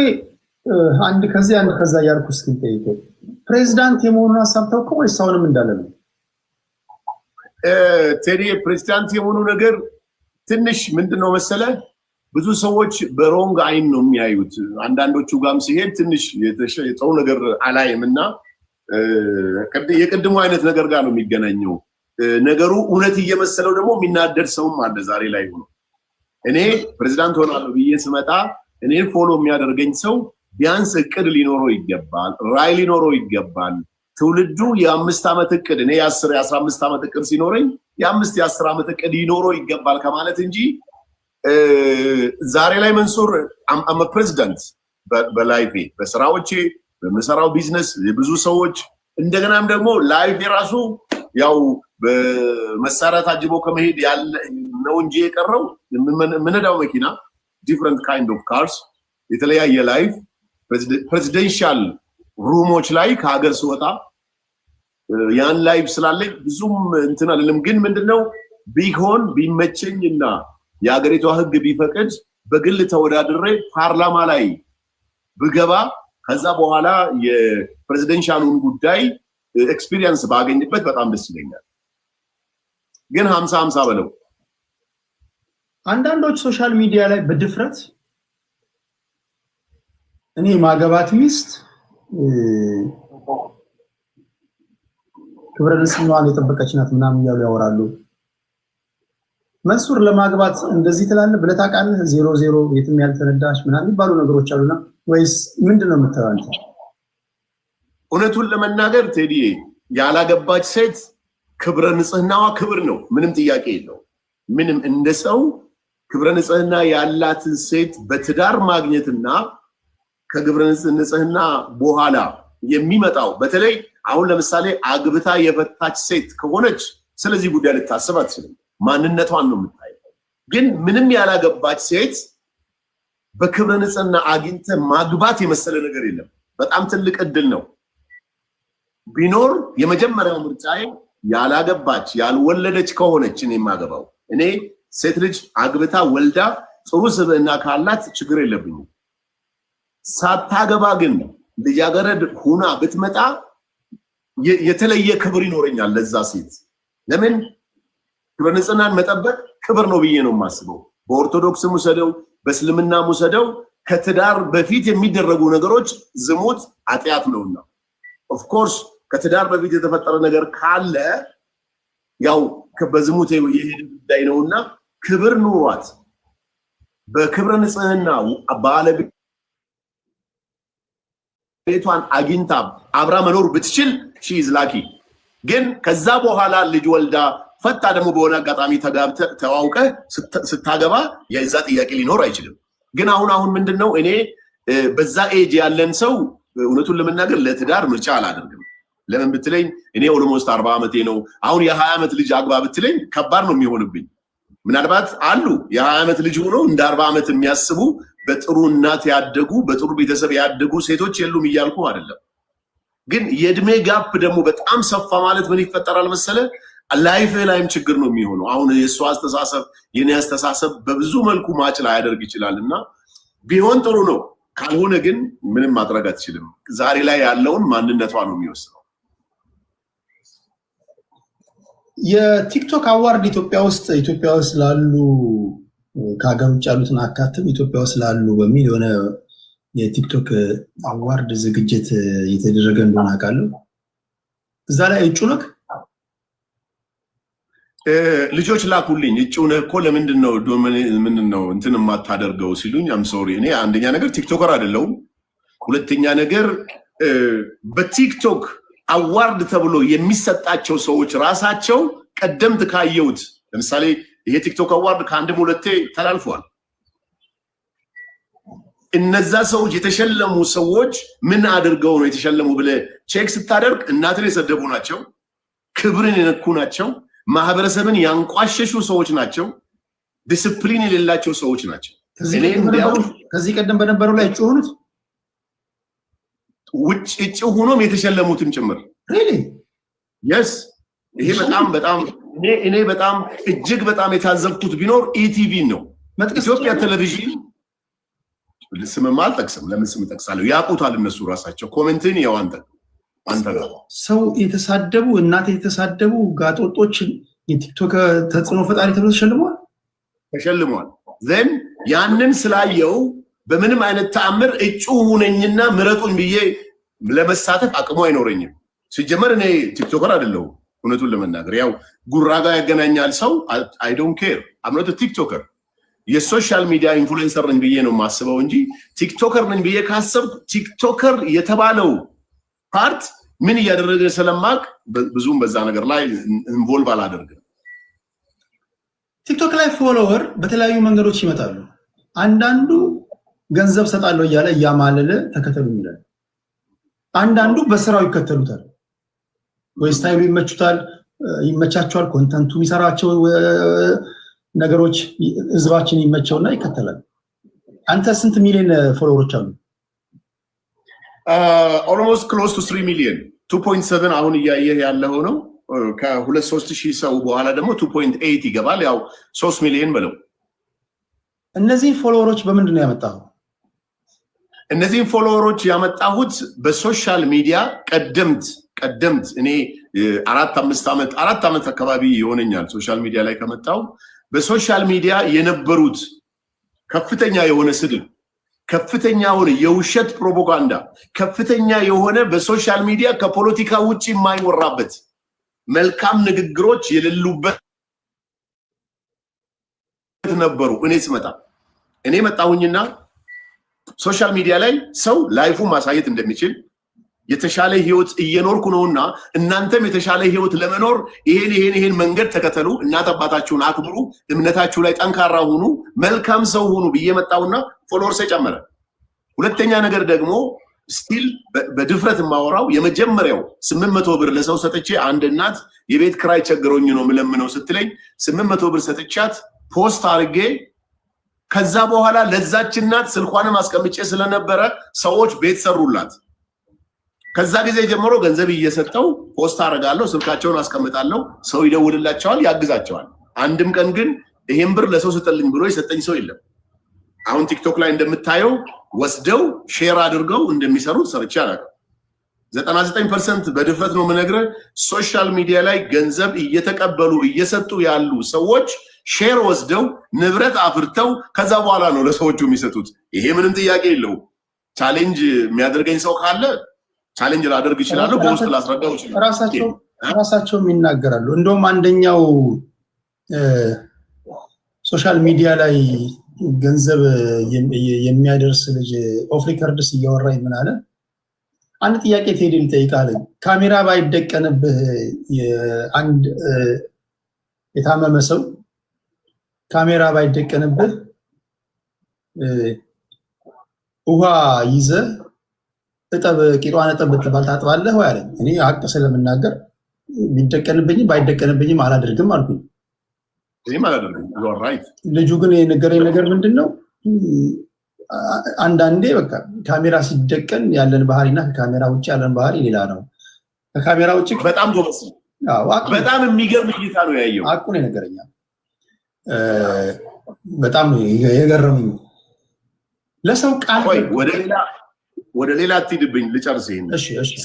አንድ ከዛ ያልኩ እስኪ ጠይቀኝ። ፕሬዝዳንት የመሆኑን ሀሳብ ተውከው ወይስ አሁንም እንዳለ ነው? ቴዲ ፕሬዝዳንት የመሆኑ ነገር ትንሽ ምንድነው መሰለ፣ ብዙ ሰዎች በሮንግ አይን ነው የሚያዩት። አንዳንዶቹ ጋም ሲሄድ ትንሽ የጥሩ ነገር አላይም እና የቅድሙ አይነት ነገር ጋር ነው የሚገናኘው ነገሩ። እውነት እየመሰለው ደግሞ የሚናደድ ሰውም አለ ዛሬ ላይ ሆኖ። እኔ ፕሬዝዳንት ሆናለሁ ብዬ ስመጣ እኔን ፎሎ የሚያደርገኝ ሰው ቢያንስ እቅድ ሊኖረው ይገባል፣ ራዕይ ሊኖረው ይገባል። ትውልዱ የ5 ዓመት እቅድ፣ እኔ የ10 የ15 ዓመት እቅድ ሲኖረኝ የ5 የ10 ዓመት እቅድ ሊኖረው ይገባል ከማለት እንጂ ዛሬ ላይ መንሱር አም ፕሬዝዳንት በላይፌ በስራዎቼ በመሰራው ቢዝነስ የብዙ ሰዎች እንደገናም ደግሞ ላይፍ የራሱ ያው በመሳሪያ ታጅቦ ከመሄድ ያለ ነው እንጂ የቀረው ምንዳው መኪና different kind of cars የተለያየ ላይፍ ፕሬዚደንሻል ሩሞች ላይ ከሀገር ስወጣ ያን ላይፍ ስላለኝ ብዙም እንትን አይደለም። ግን ምንድነው ቢሆን ቢመቸኝና የሀገሪቷ ህግ ቢፈቅድ በግል ተወዳድሬ ፓርላማ ላይ ብገባ ከዛ በኋላ የፕሬዚደንሻሉን ጉዳይ ኤክስፒሪየንስ ባገኝበት በጣም ደስ ይለኛል። ግን 50-50 በለው። አንዳንዶች ሶሻል ሚዲያ ላይ በድፍረት እኔ ማገባት ሚስት ክብረ ንጽህናዋን የጠበቀች ናት ምናምን እያሉ ያወራሉ። መንሱር ለማግባት እንደዚህ ትላለህ ብለህ ታውቃለህ? 00 የትም ያልተነዳሽ ምናምን የሚባሉ ነገሮች አሉና ወይስ ምንድነው የምትለው አንተ? እውነቱን ለመናገር ቴዲ ያላገባች ሴት ክብረ ንጽህናዋ ክብር ነው፣ ምንም ጥያቄ የለው። ምንም እንደ ሰው ክብረ ንጽህና ያላትን ሴት በትዳር ማግኘትና ከክብረ ንጽህና በኋላ የሚመጣው በተለይ አሁን ለምሳሌ አግብታ የፈታች ሴት ከሆነች ስለዚህ ጉዳይ ልታስብ አትችልም። ማንነቷን ነው የምታየው። ግን ምንም ያላገባች ሴት በክብረ ንጽህና አግኝተ ማግባት የመሰለ ነገር የለም። በጣም ትልቅ እድል ነው። ቢኖር የመጀመሪያው ምርጫዬ ያላገባች ያልወለደች ከሆነች እኔ የማገባው። እኔ ሴት ልጅ አግብታ ወልዳ ጥሩ ስብዕና ካላት ችግር የለብኝም። ሳታገባ ግን ልጃገረድ ሁና ብትመጣ የተለየ ክብር ይኖረኛል ለዛ ሴት። ለምን ክብረ ንጽህናን መጠበቅ ክብር ነው ብዬ ነው የማስበው። በኦርቶዶክስም ውሰደው በእስልምናም ውሰደው ከትዳር በፊት የሚደረጉ ነገሮች ዝሙት ኃጢአት ነውና ኦፍ ኮርስ ከትዳር በፊት የተፈጠረ ነገር ካለ ያው በዝሙት የሄደ ጉዳይ ነውና ክብር ኑሯት በክብረ ንጽህና ባለቤቷን አግኝታ አብራ መኖር ብትችል ሺ ኢዝ ላኪ። ግን ከዛ በኋላ ልጅ ወልዳ ፈታ ደግሞ በሆነ አጋጣሚ ተዋውቀ ስታገባ የዛ ጥያቄ ሊኖር አይችልም። ግን አሁን ምንድነው እኔ በዛ ኤጅ ያለን ሰው እውነቱን ለመናገር ለትዳር ምርጫ አላደርግም። ለምን ብትለኝ እኔ ኦልሞስት 40 ዓመቴ ነው። አሁን የ20 ዓመት ልጅ አግባ ብትለኝ ከባድ ነው የሚሆንብኝ። ምናልባት አሉ የ20 ዓመት ልጅ ሆኖ እንደ 40 ዓመት የሚያስቡ በጥሩ እናት ያደጉ በጥሩ ቤተሰብ ያደጉ ሴቶች የሉም እያልኩ አይደለም። ግን የእድሜ ጋፕ ደግሞ በጣም ሰፋ ማለት ምን ይፈጠራል መሰለ? ላይፍ ላይም ችግር ነው የሚሆነው። አሁን የእሱ አስተሳሰብ የኔ አስተሳሰብ በብዙ መልኩ ማች ላያደርግ ይችላል እና ቢሆን ጥሩ ነው። ካልሆነ ግን ምንም ማድረግ አትችልም። ዛሬ ላይ ያለውን ማንነቷ ነው የሚወስነው። የቲክቶክ አዋርድ ኢትዮጵያ ውስጥ ላሉ ከሀገር ውጭ ያሉትን አካትም ኢትዮጵያ ውስጥ ላሉ በሚል የሆነ የቲክቶክ አዋርድ ዝግጅት እየተደረገ እንደሆነ አውቃለሁ። እዛ ላይ እጩ ነህ? ልጆች ላኩልኝ። እጩ ነህ እኮ ለምንድን ነው ምንድን ነው እንትን የማታደርገው ሲሉኝ አም ሶሪ። እኔ አንደኛ ነገር ቲክቶከር አይደለሁም። ሁለተኛ ነገር በቲክቶክ አዋርድ ተብሎ የሚሰጣቸው ሰዎች ራሳቸው ቀደምት ካየሁት ለምሳሌ ይሄ ቲክቶክ አዋርድ ከአንድም ሁለቴ ተላልፏል። እነዛ ሰዎች የተሸለሙ ሰዎች ምን አድርገው ነው የተሸለሙ ብለህ ቼክ ስታደርግ እናትን የሰደቡ ናቸው፣ ክብርን የነኩ ናቸው፣ ማህበረሰብን ያንቋሸሹ ሰዎች ናቸው፣ ዲስፕሊን የሌላቸው ሰዎች ናቸው። ከዚህ ቀደም በነበረው ላይ እጩ ሆኑት ውጭ እጩ ሆኖም የተሸለሙትም ጭምር የስ ይሄ በጣም እኔ በጣም እጅግ በጣም የታዘብኩት ቢኖር ኢቲቪ ነው። ኢትዮጵያ ቴሌቪዥን ስምም አልጠቅስም። ለምን ስም ጠቅሳለሁ? ያውቁታል እነሱ ራሳቸው። ኮሜንትን ያው አንተ ጋር ሰው የተሳደቡ እናት የተሳደቡ ጋጦጦች የቲክቶክ ተጽዕኖ ፈጣሪ ተብሎ ተሸልመዋል። ዘን ያንን ስላየው በምንም አይነት ተአምር እጩ ሁነኝና ምረጡኝ ብዬ ለመሳተፍ አቅሙ አይኖረኝም። ሲጀመር እኔ ቲክቶከር አይደለሁም። እውነቱን ለመናገር ያው ጉራ ጋር ያገናኛል ሰው። አይ ዶንት ኬር አምኖት ቲክቶከር የሶሻል ሚዲያ ኢንፍሉዌንሰር ነኝ ብዬ ነው የማስበው እንጂ ቲክቶከር ነኝ ብዬ ካሰብኩ ቲክቶከር የተባለው ፓርት ምን እያደረገ ስለማቅ ብዙም በዛ ነገር ላይ ኢንቮልቭ አላደርግም። ቲክቶክ ላይ ፎሎወር በተለያዩ መንገዶች ይመጣሉ። አንዳንዱ ገንዘብ ሰጣለሁ እያለ እያማለለ ተከተሉ ይላል። አንዳንዱ በስራው ይከተሉታል። ወይ ስታይሉ ይመቻቸዋል፣ ኮንተንቱ የሚሰራቸው ነገሮች ህዝባችን ይመቸውና ይከተላል። አንተ ስንት ሚሊዮን ፎሎወሮች አሉ? ኦልሞስት ክሎዝ ቱ 3 ሚሊዮን 2.7 አሁን እያየህ ያለው ነው። ከ2-3 ሺህ ሰው በኋላ ደግሞ 2.8 ይገባል። ያው 3 ሚሊዮን በለው። እነዚህ ፎሎወሮች በምንድን ነው ያመጣው? እነዚህን ፎሎወሮች ያመጣሁት በሶሻል ሚዲያ ቀደምት እኔ 4 ዓመት አካባቢ ይሆነኛል ሶሻል ሚዲያ ላይ ከመጣው። በሶሻል ሚዲያ የነበሩት ከፍተኛ የሆነ ስድብ፣ ከፍተኛ የሆነ የውሸት ፕሮፓጋንዳ፣ ከፍተኛ የሆነ በሶሻል ሚዲያ ከፖለቲካ ውጪ የማይወራበት መልካም ንግግሮች የሌሉበት ነበሩ። እኔ መጣሁኝና ሶሻል ሚዲያ ላይ ሰው ላይፉ ማሳየት እንደሚችል የተሻለ ህይወት እየኖርኩ ነውና እናንተም የተሻለ ህይወት ለመኖር ይሄን መንገድ ተከተሉ፣ እናት አባታችሁን አክብሩ፣ እምነታችሁ ላይ ጠንካራ ሁኑ፣ መልካም ሰው ሁኑ ብዬ መጣውና ፎሎወርስ ጨመረ። ሁለተኛ ነገር ደግሞ ስቲል በድፍረት የማወራው የመጀመሪያው 800 ብር ለሰው ሰጥቼ አንድ እናት የቤት ክራይ ቸግሮኝ ነው ምለምነው ስትለኝ 800 ብር ሰጥቻት ፖስት አድርጌ ከዛ በኋላ ለዛች እናት ስልኳንም አስቀምጬ ስለነበረ ሰዎች ቤት ሰሩላት። ከዛ ጊዜ ጀምሮ ገንዘብ እየሰጠው ፖስት አደርጋለሁ፣ ስልካቸውን አስቀምጣለሁ፣ ሰው ይደውልላቸዋል፣ ያግዛቸዋል። አንድም ቀን ግን ይሄን ብር ለሰው ስጠልኝ ብሎ የሰጠኝ ሰው የለም። አሁን ቲክቶክ ላይ እንደምታየው ወስደው ሼር አድርገው እንደሚሰሩት ሰርቼ አላውቅም። 99% በድፍረት ነው የምነግርህ። ሶሻል ሚዲያ ላይ ገንዘብ እየተቀበሉ እየሰጡ ያሉ ሰዎች ሼር ወስደው ንብረት አፍርተው ከዛ በኋላ ነው ለሰዎቹ የሚሰጡት። ይሄ ምንም ጥያቄ የለውም። ቻሌንጅ የሚያደርገኝ ሰው ካለ ቻሌንጅ ላደርግ ይችላል፣ በውስጥ ላስረዳው ይችላል። ራሳቸው ይናገራሉ። እንደውም አንደኛው ሶሻል ሚዲያ ላይ ገንዘብ የሚያደርስ ልጅ ኦፍ ሪከርድስ እያወራኝ ምን አለ፣ አንድ ጥያቄ ቴዲ ልጠይቅህ። ካሜራ ባይደቀንብህ አንድ የታመመ ሰው ካሜራ ባይደቀንብህ ውሃ ይዘህ እጠብ ቂጧን እጠብ ብትባል ታጥባለህ ወይ አለኝ። እኔ ሀቅ ስለምናገር ቢደቀንብኝም ባይደቀንብኝም አላደርግም አልኩኝ። እኔ ማለት ነው you are right ልጁ ግን የነገረኝ ነገር ምንድነው አንዳንዴ በቃ ካሜራ ሲደቀን ያለን ባህሪና ከካሜራ ውጭ ያለን ባህሪ ሌላ ነው ከካሜራ ውጭ በጣም ጎበዝ በጣም የሚገርም እይታ ነው ያየው አቁን የነገረኛ በጣም የገረመኝ ለሰው ቃል ወደ ሌላ አትሂድብኝ ልጨርስ ይሄን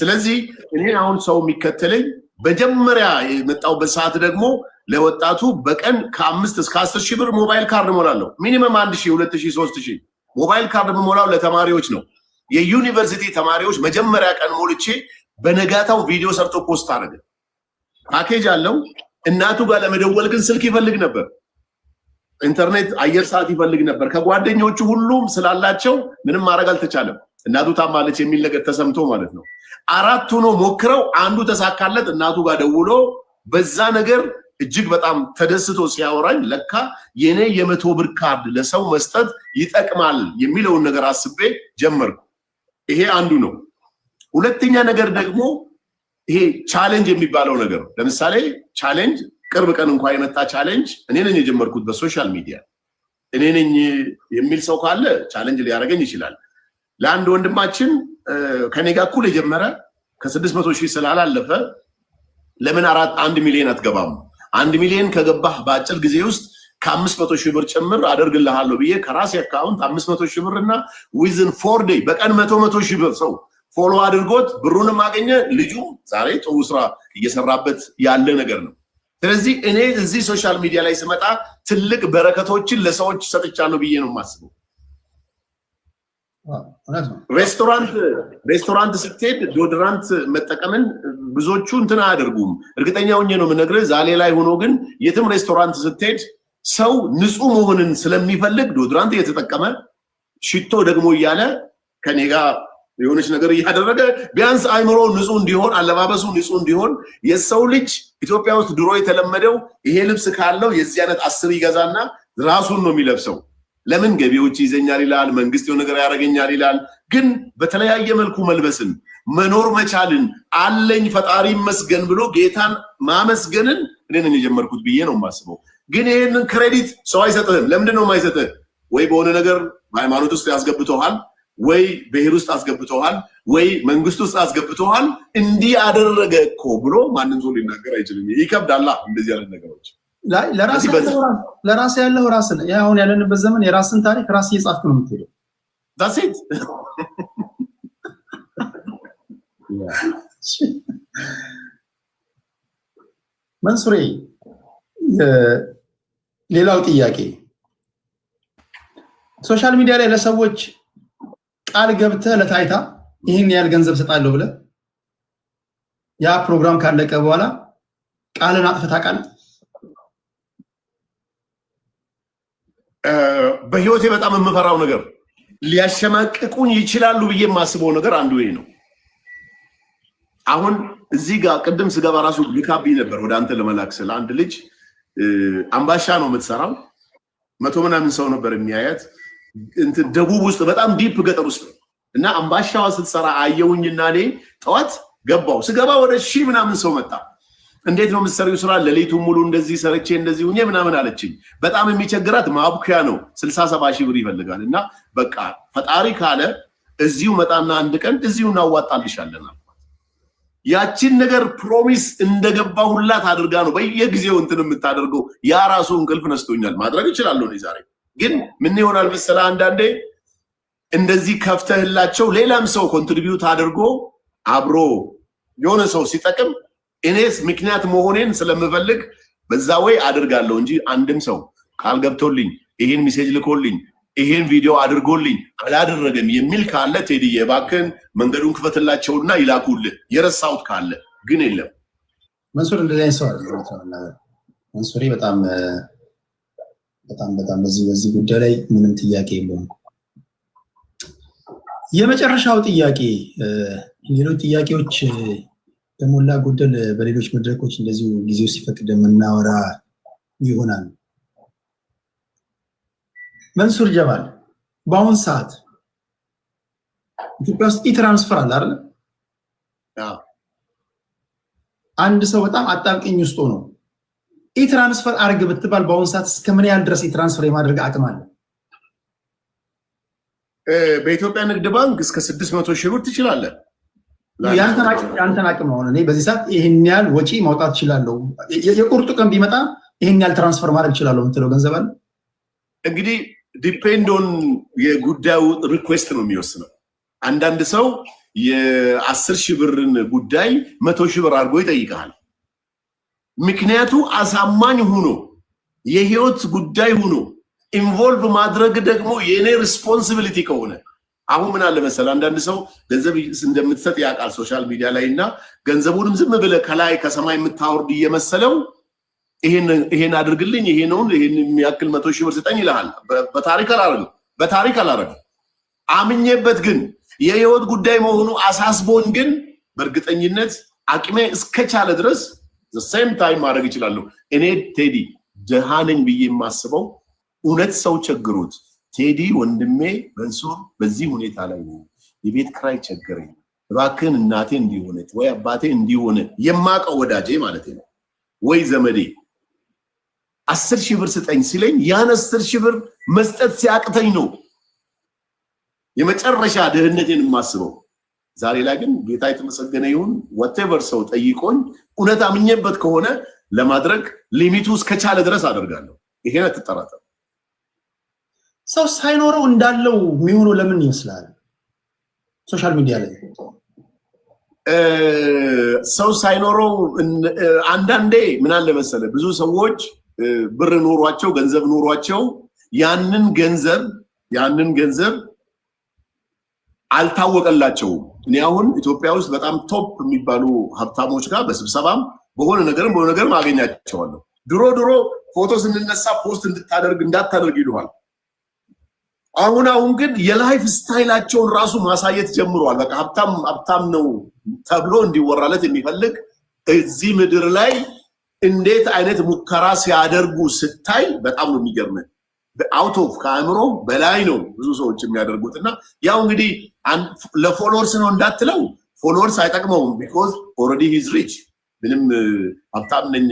ስለዚህ እኔ አሁን ሰው የሚከተለኝ በመጀመሪያ የመጣው በሰዓት ደግሞ ለወጣቱ በቀን ከ5 እስከ 10 ሺህ ብር ሞባይል ካርድ ሞላለሁ ሚኒመም 1000 2000 3000 ሞባይል ካርድ ሞላው ለተማሪዎች ነው የዩኒቨርሲቲ ተማሪዎች መጀመሪያ ቀን ሞልቼ በነጋታው ቪዲዮ ሰርቶ ፖስት አደረገ ፓኬጅ አለው እናቱ ጋር ለመደወል ግን ስልክ ይፈልግ ነበር ኢንተርኔት አየር ሰዓት ይፈልግ ነበር ከጓደኞቹ ሁሉም ስላላቸው ምንም ማድረግ አልተቻለም እናቱ ታማለች የሚል ነገር ተሰምቶ ማለት ነው አራቱ ነው ሞክረው አንዱ ተሳካለት እናቱ ጋር ደውሎ በዛ ነገር እጅግ በጣም ተደስቶ ሲያወራኝ ለካ የኔ የ100 ብር ካርድ ለሰው መስጠት ይጠቅማል የሚለውን ነገር አስቤ ጀመርኩ ይሄ አንዱ ነው ሁለተኛ ነገር ደግሞ ይሄ ቻሌንጅ የሚባለው ነገር ለምሳሌ ቻሌንጅ ቅርብ ቀን እንኳን የመጣ ቻሌንጅ እኔ ነኝ የጀመርኩት በሶሻል ሚዲያ እኔ ነኝ የሚል ሰው ካለ ቻሌንጅ ሊያደርገኝ ይችላል ለአንድ ወንድማችን ከኔ ጋር እኩል የጀመረ ከ600,000 ስላላለፈ ለምን 1 ሚሊዮን አትገባም 1 ሚሊዮን ከገባህ በአጭር ጊዜ ውስጥ ከ500,000 ብር ጭምር አደርግልሃለሁ ብዬ ከራሴ አካውንት 500,000 ብርና ዊዝን 4 ዴይ በቀን 100,000 ብር ሰው ፎሎ አድርጎት ብሩንም አገኘ ልጁ ዛሬ ጥሩ ስራ እየሰራበት ያለ ነገር ነው ስለዚህ እኔ እዚህ ሶሻል ሚዲያ ላይ ስመጣ ትልቅ በረከቶችን ለሰዎች ሰጥቻለሁ ብዬ ነው የማስበው ሬስቶራንት ስትሄድ ዶድራንት መጠቀምን ብዙዎቹ እንትን አያደርጉም እርግጠኛ ሆኜ ነው የምነግርህ ዛሬ ላይ ሆኖ ግን የትም ሬስቶራንት ስትሄድ ሰው ንጹህ መሆንን ስለሚፈልግ ዶድራንት እየተጠቀመ ሽቶ ደግሞ እያለ ከኔ ጋር የሆነች ነገር እያደረገ ቢያንስ አይምሮ ንጹህ እንዲሆን አለባበሱ ንጹህ እንዲሆን የሰው ልጅ ኢትዮጵያ ውስጥ ድሮ የተለመደው ይሄ ልብስ ካለው የዚህ አይነት 10 ይገዛና ራሱን ነው የሚለብሰው ለምን ገቢዎች ይዘኛል ይላል መንግስት የሆነ ነገር ያረጋኛል ይላል ግን በተለያየ መልኩ መልበስን መኖር መቻልን አለኝ ፈጣሪ መስገን ብሎ ጌታን ማመስገንን እኔ ነኝ የጀመርኩት ብዬ ነው የማስበው ግን ይሄንን ክሬዲት ሰው አይሰጥህም ለምንድን ነው የማይሰጥህ ወይ በሆነ ነገር ሃይማኖት ውስጥ ያስገብተዋል ወይ ብሔር ውስጥ አስገብተዋል ወይ መንግስት ውስጥ አስገብተዋል እንዲህ አደረገ እኮ ብሎ ማንንም ሰው ሊናገር አይችልም ይከብዳል እንደዚህ ያለ ነገሮች ለራስ ያለው ራስ ነው ያውን ያለንበት ዘመን የራስን ታሪክ ራስ እየጻፍክ ነው የምትሄደው that's it መንሱሬ ሌላው ጥያቄ ሶሻል ሚዲያ ላይ ለሰዎች ቃል ገብተህ ለታይታ ይሄን ያህል ገንዘብ ሰጣለሁ ብለህ ያ ፕሮግራም ካለቀ በኋላ ቃልን አጥፍተህ ታውቃለህ በህይወቴ በጣም የምፈራው ነገር ሊያሸማቅቁኝ ይችላሉ ብዬ የማስበው ነገር አንዱ ይሄ ነው አሁን እዚህ ጋር ቅድም ስገባ ራሱ ልካብኝ ነበር ወደ አንተ ለመላክ ስለ አንድ ልጅ አምባሻ ነው የምትሰራው 100 ምናምን ሰው ነበር የሚያያት እንትን ደቡብ ውስጥ በጣም ዲፕ ገጠር ውስጥ እና አምባሻዋ ስትሰራ አየውኝና እኔ ጠዋት ገባው ስገባ ወደ 1000 ምናምን ሰው መጣ እንዴት ነው የምትሰሪው ስራ ለሌቱን ሙሉ እንደዚህ ሰርቼ እንደዚህ ሁኜ ምናምን አለችኝ በጣም የሚቸግራት ማብኩያ ነው 60-70 ብር ይፈልጋል እና በቃ ፈጣሪ ካለ እዚሁ መጣና አንድ ቀን እዚሁ እናዋጣልሻለን ያቺን ነገር ፕሮሚስ እንደገባሁላት አድርጋ ነው በየጊዜው እንትን የምታደርገው ያ ራሱ እንቅልፍ ነስቶኛል ማድረግ ይችላል ነው ዛሬ ግን ምን ይሆናል መሰለህ አንዳንዴ እንደዚህ ከፍተህላቸው ሌላም ሰው ኮንትሪቢዩት አድርጎ አብሮ የሆነ ሰው ሲጠቅም እኔስ ምክንያት መሆኔን ስለምፈልግ በዛ ወይ አድርጋለሁ እንጂ አንድም ሰው ቃል ገብቶልኝ ይሄን ሜሴጅ ልኮልኝ ይሄን ቪዲዮ አድርጎልኝ አላደረገም የሚል ካለ ቴዲዬ እባክህን መንገዱን ክፈትላቸውና ይላኩልህ የረሳሁት ካለ ግን የለም መንሱር እንደዚህ አይነት ሰው አይደለም መንሱሪ በጣም በዚህ ጉዳይ ላይ ምንም ጥያቄ የለውም የመጨረሻው ጥያቄ ሌሎች ጥያቄዎች በሞላ ጎደል በሌሎች መድረኮች እንደዚሁ ጊዜው ሲፈቅድ የምናወራ ይሆናል መንሱር ጀማል በአሁን ሰዓት ኢትዮጵያ ውስጥ ኢትራንስፈር አለ አይደል አንድ ሰው በጣም አጣብቂኝ ውስጥ ነው ኢትራንስፈር አርግ ብትባል በአሁን ሰዓት እስከ ምን ያህል ድረስ ኢትራንስፈር የማድረግ አቅም አለ? በኢትዮጵያ ንግድ ባንክ እስከ 600 ሺህ ብር ትችላለህ። ያንተን አቅም አሁን እኔ በዚህ ሰዓት ይሄን ያህል ወጪ ማውጣት እችላለሁ፣ የቁርጡ ቀን ቢመጣ ይሄን ያህል ትራንስፈር ማድረግ እችላለሁ የምትለው ገንዘብ አለ? እንግዲህ ዲፔንድ ኦን የጉዳዩ ሪኩዌስት ነው የሚወስነው። አንዳንድ ሰው የ10 ሺህ ብርን ጉዳይ 100 ሺህ ብር አድርጎ ይጠይቃል። ምክንያቱ አሳማኝ ሆኖ የህይወት ጉዳይ ሆኖ ኢንቮልቭ ማድረግ ደግሞ የኔ ሪስፖንሲቢሊቲ ከሆነ አሁን ምን አለ መሰለህ፣ አንዳንድ ሰው ገንዘብ እንደምትሰጥ ያውቃል ሶሻል ሚዲያ ላይ እና ገንዘቡንም ዝም ብለህ ከላይ ከሰማይ የምታወርድ እየመሰለው ይሄን አድርግልኝ ይሄን የሚያክል 100 ሺህ ብር ስጠኝ ይልሃል። በታሪክ አላረግም። አምኜበት ግን የህይወት ጉዳይ መሆኑ አሳስቦን ግን በእርግጠኝነት አቅሜ እስከቻለ ድረስ ሴም ታይም ማድረግ ይችላለሁ። እኔ ቴዲ ደሃ ነኝ ብዬ የማስበው እውነት ሰው ቸግሮት ቴዲ ወንድሜ መንሱር በዚህ ሁኔታ ላይ ነው፣ የቤት ክራይ ቸገረኝ፣ እባክህን እናቴ እንዲሆነች ወይ አባቴ እንዲሆነ የማውቀው ወዳጄ ማለት ነው ወይ ዘመዴ 10 ሺህ ብር ስጠኝ ሲለኝ ያን 10 ሺህ ብር መስጠት ሲያቅተኝ ነው የመጨረሻ ድህነቴን የማስበው። ዛሬ ላይ ግን ጌታ የተመሰገነ ይሁን ወቴቨር ሰው ጠይቆኝ እውነት አምኜበት ከሆነ ለማድረግ ሊሚቱ እስከቻለ ድረስ አደርጋለሁ። ይሄን አትጠራጠር። ሰው ሳይኖረው እንዳለው የሚሆነው ለምን ይመስላል? ሶሻል ሚዲያ ላይ ሰው ሳይኖረው አንዳንዴ ምን አለ መሰለ፣ ብዙ ሰዎች ብር ኖሯቸው ገንዘብ ኖሯቸው ያንን ገንዘብ አልታወቀላቸውም። እኔ አሁን ኢትዮጵያ ውስጥ በጣም ቶፕ የሚባሉ ሀብታሞች ጋር በስብሰባም በሆነ ነገርም አገኛቸዋለሁ። ድሮ ፎቶ ስንነሳ ፖስት እንዳታደርግ ይሉሃል። አሁን ግን የላይፍ ስታይላቸውን ራሱ ማሳየት ጀምሯል። በቃ ሀብታም ነው ተብሎ እንዲወራለት የሚፈልግ እዚህ ምድር ላይ እንዴት አይነት ሙከራ ሲያደርጉ ስታይ በጣም ነው የሚገርምህ። አውት ኦፍ ከአእምሮ በላይ ነው ብዙ ሰዎች የሚያደርጉት። እና ያው እንግዲህ ለፎሎወርስ ነው እንዳትለው፣ ፎሎወርስ አይጠቅመውም። ቢኮዝ ኦልሬዲ ሂዝ ሪች። ምንም ሀብታም ነኝ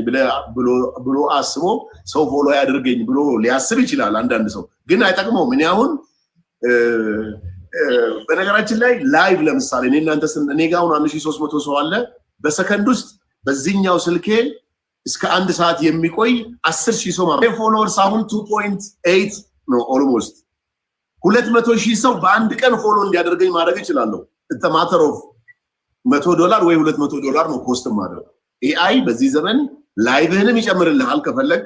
ብሎ አስቦ ሰው ፎሎ ያድርገኝ ብሎ ሊያስብ ይችላል አንዳንድ ሰው፣ ግን አይጠቅመውም። እኔ አሁን በነገራችን ላይ ላይቭ ለምሳሌ እኔ ጋር አሁን 1300 ሰው አለ። በሰከንድ ውስጥ በዚህኛው ስልኬ እስከ 1 ሰዓት የሚቆይ 10 ሺህ ሰው ማለት ፎሎወርስ አሁን 2.8 ነው። ኦልሞስት 200 ሺህ ሰው በአንድ ቀን ፎሎ እንዲያደርገኝ ማድረግ እችላለሁ። ማተር ኦፍ $100 ወይ $200 ነው ኮስት ማድረግ። ኤአይ በዚህ ዘመን ላይቭህንም ይጨምርልሃል። ከፈለግ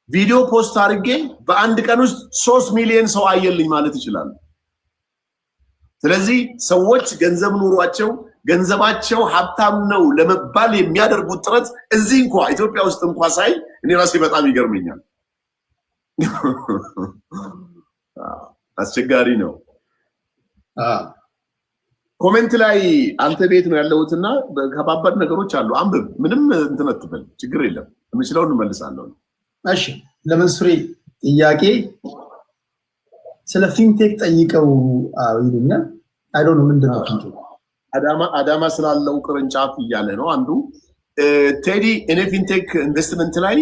ቪዲዮ ፖስት አድርጌ በአንድ ቀን ውስጥ 3 ሚሊዮን ሰው አየልኝ ማለት ይችላል። ስለዚህ ሰዎች ገንዘብ ኑሯቸው ገንዘባቸው ሀብታም ነው ለመባል የሚያደርጉት ጥረት እዚህ ኢትዮጵያ ውስጥ ሳይ እኔ ራሴ በጣም ይገርመኛል። አስቸጋሪ ነው። ኮሜንት ላይ አንተ ቤት ነው ያለሁትና ከባባድ ነገሮች አሉ፣ አንብብ። ምንም እንትን አትበል፣ ችግር የለም። የምችለውን እንመልሳለሁ። እሺ፣ ለመንሱሬ ጥያቄ ስለ ፊንቴክ ጠይቀው ይሉኛል። አይ ዶንት ኖ ምንድን ነው ፊንቴክ? አዳማ ስላለው ቅርንጫፍ እያለ ነው አንዱ። ቴዲ እኔ ፊንቴክ ኢንቨስትመንት ላይ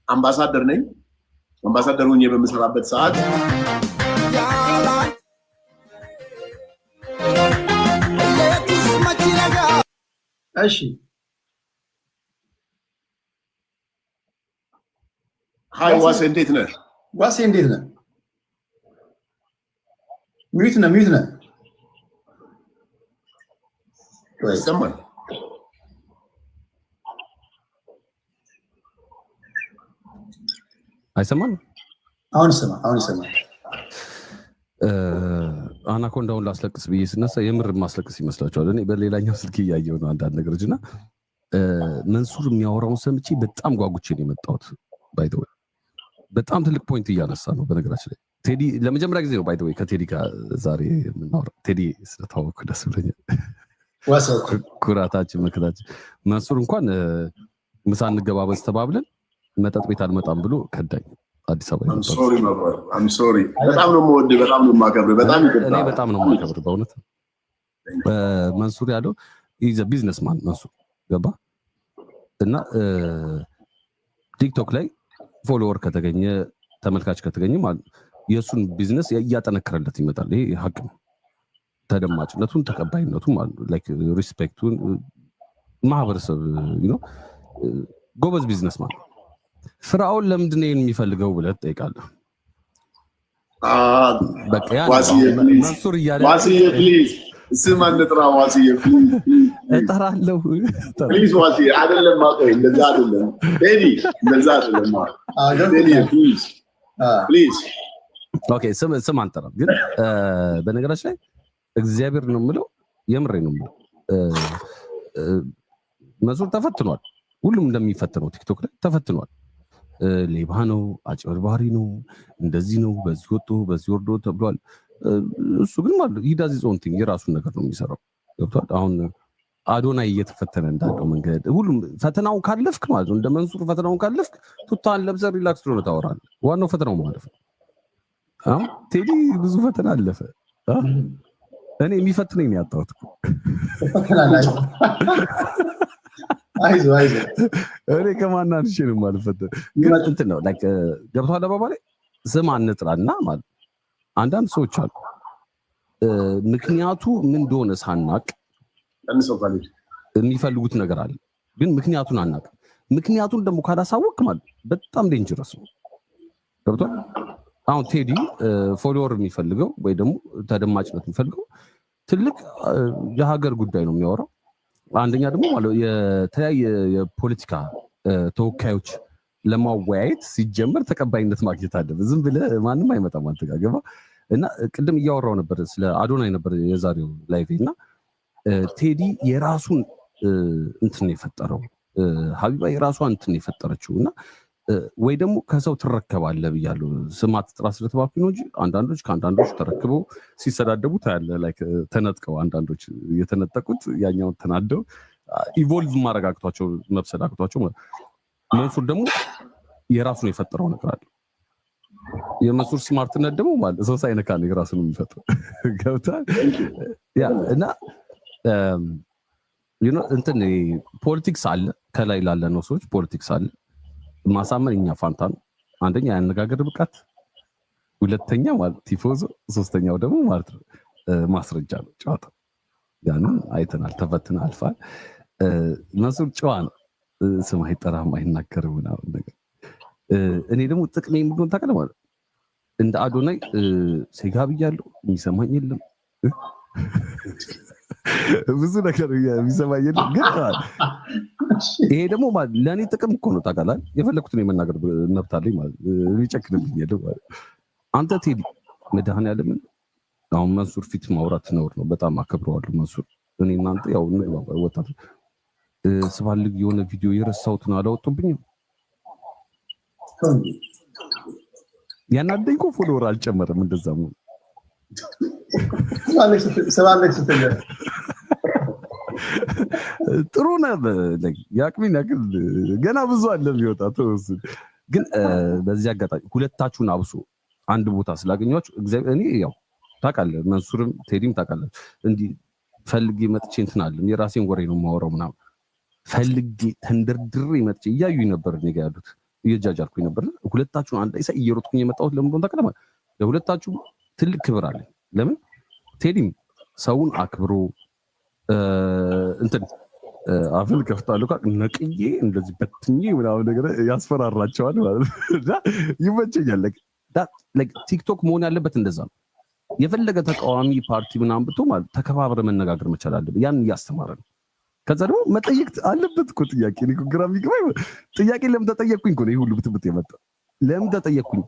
አምባሳደር ነኝ። አምባሳደር ሆኜ በምሰራበት ሰዓት እሺ፣ ሃይ ዋሴ እንዴት ነህ? ዋሴ እንዴት ነህ? ሚዩት ነህ። ይሰማል? አይሰማም? አሁን ይሰማል። አናኮንዳውን ላስለቅስ ብዬ ስነሳ የምር ማስለቅስ ይመስላችኋል? እኔ በሌላኛው ስልክ እያየሁ ነው አንዳንድ ነገሮች እና መንሱር የሚያወራውን ሰምቼ በጣም ጓጉቼ ነው የመጣሁት። ባይ ዘ ወይ በጣም ትልቅ ፖይንት እያነሳ ነው። በነገራችን ላይ ቴዲ ለመጀመሪያ ጊዜ ነው ባይ ዘ ወይ ከቴዲ ጋር ዛሬ የምናወራው። ቴዲ ስለታወቅኩ ደስ ብሎኛል። ኩራታችን መከታችን። መንሱር እንኳን ምሳ እንገባበዝ ተባብለን መጠጥ ቤት አልመጣም ብሎ ከዳኝ። አዲስ አበባ አም ሶሪ በጣም ነው የምወድህ፣ በጣም ነው የማከብርህ። በጣም ይቅርታ። እኔ በጣም ነው የማከብርህ በእውነት። መንሱር ያለው ኢዝ ቢዝነስማን መንሱር ገባ እና ቲክቶክ ላይ ፎሎወር ከተገኘ ተመልካች ከተገኘ ማለት የእሱን ቢዝነስ እያጠነከረለት ይመጣል። ይሄ ሀቅ ነው። ተደማጭነቱን ተቀባይነቱን ማለት ላይክ ሪስፔክቱን ማህበረሰብ ጎበዝ ቢዝነስ ማለት ፍራኦል ለምንድን ነው የሚፈልገው ብለህ ትጠይቃለህ። በቃ ያ መንሱር እያለ ዋሲዬ ፕሊዝ ስም አንጥራ ዋሲዬ ፕሊዝ እጠራለሁ ፕሊዝ ዋሲዬ አይደለም አቆይ እንደዛ አይደለም ቴዲ እንደዛ አይደለም ቴዲ ፕሊዝ ፕሊዝ ኦኬ ስም አንጠራም ግን በነገራችን ላይ እግዚአብሔር ነው የምለው የምሬ ነው የምለው መንሱር ተፈትኗል። ሁሉም እንደሚፈትነው ቲክቶክ ላይ ተፈትኗል። ሌባ ነው፣ አጭበርባሪ ነው፣ እንደዚህ ነው፣ በዚህ ወጥቶ በዚህ ወርዶ ተብሏል። እሱ ግን ማለት ሂዳዚ ዞንቲንግ የራሱን ነገር ነው የሚሰራው። ገብቷል። አሁን አዶናይ እየተፈተነ እንዳለው መንገድ ሁሉም ፈተናውን ካለፍክ ማለት ነው። እንደ መንሱር ፈተናውን ካለፍክ ቱታን ለብሰህ ሪላክስ ሆነ ታወራለህ። ዋናው ፈተናው ማለፍ ነው። ቴዲ ብዙ ፈተና አለፈ። እኔ የሚፈትነኝ ነው ያጣሁት። እኔ ከማን አንቺ ነው የማልፈተን ግን እንትን ነው ላይክ ገብቷል። አባባሌ ስም አንጥራና ማለት አንዳንድ ሰዎች አሉ ምክንያቱ ምን እንደሆነ ሳናቅ የሚፈልጉት ነገር አለ፣ ግን ምክንያቱን አናቅ። ምክንያቱን ደግሞ ካላሳወቅ ማለት በጣም ዴንጀረስ ነው። ገብቷል። አሁን ቴዲ ፎሎወር የሚፈልገው ወይ ደግሞ ተደማጭነት የሚፈልገው ትልቅ የሀገር ጉዳይ ነው የሚያወራው። አንደኛ ደግሞ ማለት የተለያየ የፖለቲካ ተወካዮች ለማወያየት ሲጀመር ተቀባይነት ማግኘት አለበት። ዝም ብለህ ማንም አይመጣም አንተ ጋር ገባ እና ቅድም እያወራው ነበር ስለ አዶናይ ነበር የዛሬው ላይቭ እና ቴዲ የራሱን እንትን የፈጠረው ሀቢባ የራሷን እንትን የፈጠረችው እና ወይ ደግሞ ከሰው ትረከባለህ ብያለሁ። ስማት ጥራ ስለተባልኩኝ ነው እንጂ አንዳንዶች ከአንዳንዶች ተረክበው ሲሰዳደቡ ታያለህ። ላይክ ተነጥቀው አንዳንዶች የተነጠቁት ያኛውን ተናደው ኢቮልቭ ማድረግ አቅቷቸው መብሰል አቅቷቸው። መንሱር ደግሞ የራሱን የፈጠረው ነገር አለ። የመንሱር ስማርትነት ደግሞ ማለት ሰው ሳይነካ ነው የራሱን የሚፈጥረው። ገብቶሃል? ያ እና እንትን ፖለቲክስ አለ፣ ከላይ ላለ ነው ሰዎች ፖለቲክስ አለ። ማሳመን እኛ ፋንታ ነው። አንደኛ ያነጋገር ብቃት፣ ሁለተኛ ማለት ቲፎዞ፣ ሶስተኛው ደግሞ ማለት ነው ማስረጃ ነው ጨዋታ። ያንን አይተናል፣ ተፈትና አልፋል። መንሱር ጨዋ ነው፣ ስም አይጠራም፣ አይናገርም ምናምን ነገር። እኔ ደግሞ ጥቅሜ ምንድን ታውቃለህ ማለት እንደ አዶናይ ሴጋ ብያለሁ፣ የሚሰማኝ የለም ብዙ ነገር የሚሰማኝ የለም። ግን ይሄ ደግሞ ለእኔ ጥቅም እኮ ነው ታውቃለህ። የፈለኩትን የመናገር መብት አለኝ ማለት የሚጨክንብኝ የለም ማለት። አንተ ቴዲ መድኃኒዓለምን አሁን መንሱር ፊት ማውራት ነውር ነው። በጣም አከብረዋለሁ መንሱር። እኔ እናንተ ያው ወጣት ስባልግ የሆነ ቪዲዮ የረሳሁትን አላወጡብኝም። ያናደኝ እኮ ፎሎወር አልጨመረም። እንደዛ ነው ጥሩ ነበር። ያቅሚን ያክል ገና ብዙ አለ የሚወጣ ተወስ። ግን በዚህ አጋጣሚ ሁለታችሁን አብሶ አንድ ቦታ ስላገኛችሁ እግዚአብሔር እኔ ያው ታውቃለህ፣ መንሱርም ቴዲም ታውቃለህ፣ እንዲህ ፈልጌ መጥቼ እንትን አለም የራሴን ወሬ ነው የማወራው ምናምን ፈልጌ ተንደርድሬ መጥቼ እያዩኝ ነበር እኔ ጋር ያሉት እየጃጃልኩኝ ነበር። ሁለታችሁን አንድ ላይ ሳይ እየሮጥኩኝ የመጣሁት ለምን እንደሆነ ታውቃለህ? ለሁለታችሁ ትልቅ ክብር አለኝ። ለምን ቴዲም ሰውን አክብሮ እንትን አፍል ከፍታለሁ ነቅዬ እንደዚህ በትኜ ምናምን ነገር ያስፈራራቸዋል ማለት ነው። ይመቸኛል። ቲክቶክ መሆን ያለበት እንደዛ ነው። የፈለገ ተቃዋሚ ፓርቲ ምናምን ብቶ ማለት ተከባብረ መነጋገር መቻል አለበት። ያን እያስተማረ ነው። ከዛ ደግሞ መጠየቅ አለበት እኮ ጥያቄ። እኔ እኮ ግራ የሚገባኝ ጥያቄ ለምን ተጠየቅኩኝ እኮ ነው ይሄ ሁሉ ብጥብጥ የመጣ። ለምን ተጠየቅኩኝ?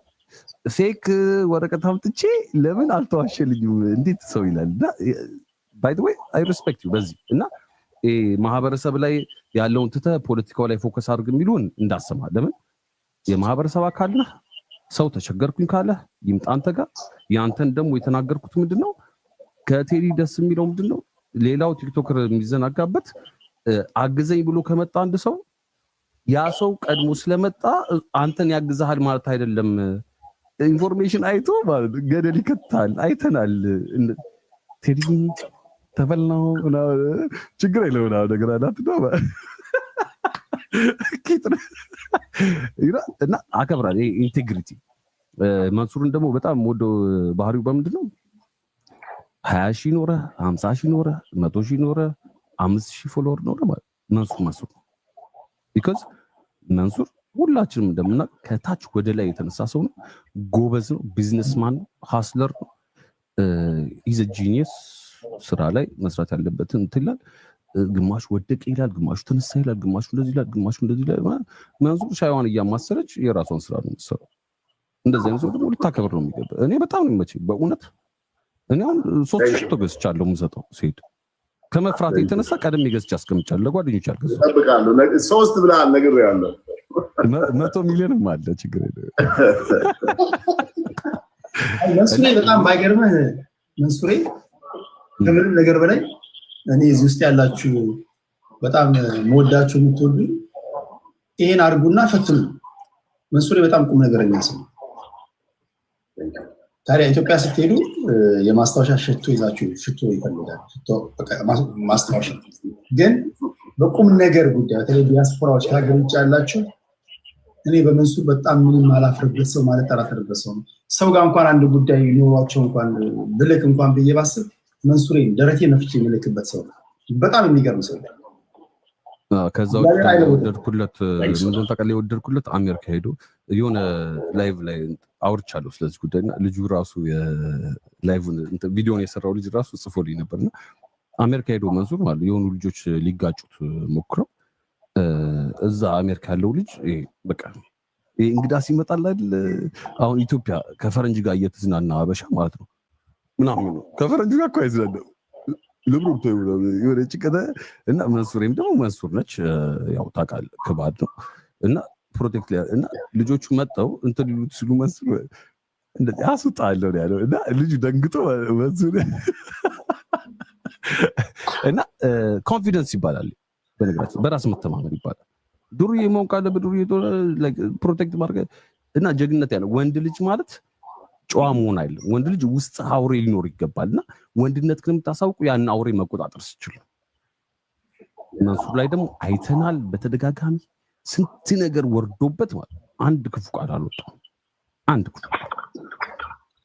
ፌክ ወረቀት አምጥቼ ለምን አልተዋሸልኝም? እንዴት ሰው ይላል? ባይ ዘ ዌይ አይ ሪስፔክት ዩ በዚህ እና ማህበረሰብ ላይ ያለውን ትተህ ፖለቲካው ላይ ፎከስ አድርግ የሚሉን እንዳሰማ። ለምን የማህበረሰብ አካል ነህ። ሰው ተቸገርኩኝ ካለ ይምጣ አንተ ጋር። ያንተን ደግሞ የተናገርኩት ምንድነው ከቴዲ ደስ የሚለው ምንድነው ሌላው ቲክቶከር የሚዘናጋበት አግዘኝ ብሎ ከመጣ አንድ ሰው ያ ሰው ቀድሞ ስለመጣ አንተን ያግዛሃል ማለት አይደለም። ኢንፎርሜሽን አይቶ ማለት ገደል ይከታል። አይተናል። ቴዲ ተበላው ችግር የለው ነገር አላት ነው እና አከብራለሁ ኢንቴግሪቲ። መንሱርን ደግሞ በጣም ወደው ባህሪው በምንድን ነው 20 ሺህ ኖረ 50 ሺህ ኖረ 100 ሺህ ኖረ 5,000 ፎሎወር ኖረ ማለት መንሱር ቢኮዝ መንሱር ሁላችንም እንደምናውቅ ከታች ወደ ላይ የተነሳ ሰው ነው። ጎበዝ ነው። ቢዝነስማን ነው። ሃስለር ነው። ኢዝ ጂኒየስ። ስራ ላይ መስራት ያለበትን እንትላል። ግማሹ ወደቀ ይላል፣ ግማሹ ተነሳ ይላል፣ ግማሹ እንደዚህ ይላል፣ ግማሹ እንደዚህ ይላል። መንሱር ሻይዋን እያማሰለች የራሷን ስራ ነው የምትሰራው። እንደዚህ አይነት ሰው ደግሞ ልታከብር ነው የሚገባ። እኔ በጣም ነው የሚመቸኝ በእውነት። እኔ አሁን 3 ሽቶ ገዝቻለሁ የምሰጠው ሲሄድ ከመፍራት የተነሳ ቀደም ገዝቼ አስቀምጫለሁ። ለጓደኞች አልገዛም። እጠብቃለሁ። 3 ብለሃል ነግሬሃለሁ። 100 ሚሊዮንም አለ ችግር የለም። መንሱሬ በጣም ባይገርምህ መንሱሬ ከምንም ነገር በላይ እኔ እዚህ ውስጥ ያላችሁ በጣም መወዳችሁ የምትወዱ ይሄን አድርጉና ፈትኑ። መንሱሬ በጣም ቁም ነገረኛ ሰው። ታዲያ ኢትዮጵያ ስትሄዱ የማስታወሻ ሽቶ ይዛችሁ ሽቶ ይፈልጋል። ሽቶ ማስታወሻ ግን በቁም ነገር ጉዳይ በተለይ ዲያስፖራዎች ከሀገር ውጭ ያላችሁ እኔ በመንሱር በጣም ምንም አላፍርበት ሰው ማለት ጠራተርበት ሰው ነው። ሰው ጋር እንኳን አንድ ጉዳይ ኖሯቸው እንኳን ብልክ እንኳን ብዬ ባስብ መንሱሬን ደረቴ ነፍቼ የምልክበት ሰው ነው። በጣም የሚገርም ሰው ነው። ከዛው ወደድኩለት ምንድነው ታውቃለህ? የወደድኩለት አሜሪካ ሄዶ የሆነ ላይቭ ላይ አውርቻለሁ ስለዚህ ጉዳይና ልጁ ራሱ የላይቭን ቪዲዮን የሰራው ልጅ ራሱ ጽፎልኝ ነበርና አሜሪካ ሄዶ መንሱር ማለት የሆኑ ልጆች ሊጋጩት ሞክረው እዛ አሜሪካ ያለው ልጅ በቃ እንግዳ ሲመጣል አይደል አሁን ኢትዮጵያ ከፈረንጅ ጋር እየተዝናና አበሻ ማለት ነው ምናምን ነው ከፈረንጅ ጋር እኮ አይዝናናም ልብሩት የሆነ ጭቀተ እና መንሱሬም ደግሞ መንሱር ነች ያው ታውቃለህ ከባድ ነው እና ፕሮቴክት እና ልጆቹ መጣው እንትን ሊሉት ሲሉ መንሱር እንደዚህ አስወጣለሁ ያለው እና ልጁ ደንግጦ መንሱር እና ኮንፊደንስ ይባላል በነገራችን በራስ መተማመን ይባላል። ዱርዬ መሆን ካለብህ ዱርዬ ፕሮቴክት ማድረግ እና ጀግንነት ያለው ወንድ ልጅ ማለት ጨዋ መሆን አይደለም። ወንድ ልጅ ውስጥ አውሬ ሊኖር ይገባልና ወንድነት ግን የምታሳውቁ ያን አውሬ መቆጣጠር ሲችል መንሱር ላይ ደግሞ አይተናል በተደጋጋሚ ስንት ነገር ወርዶበት ማለት አንድ ክፉ ቃል አልወጣም። አንድ ክፉ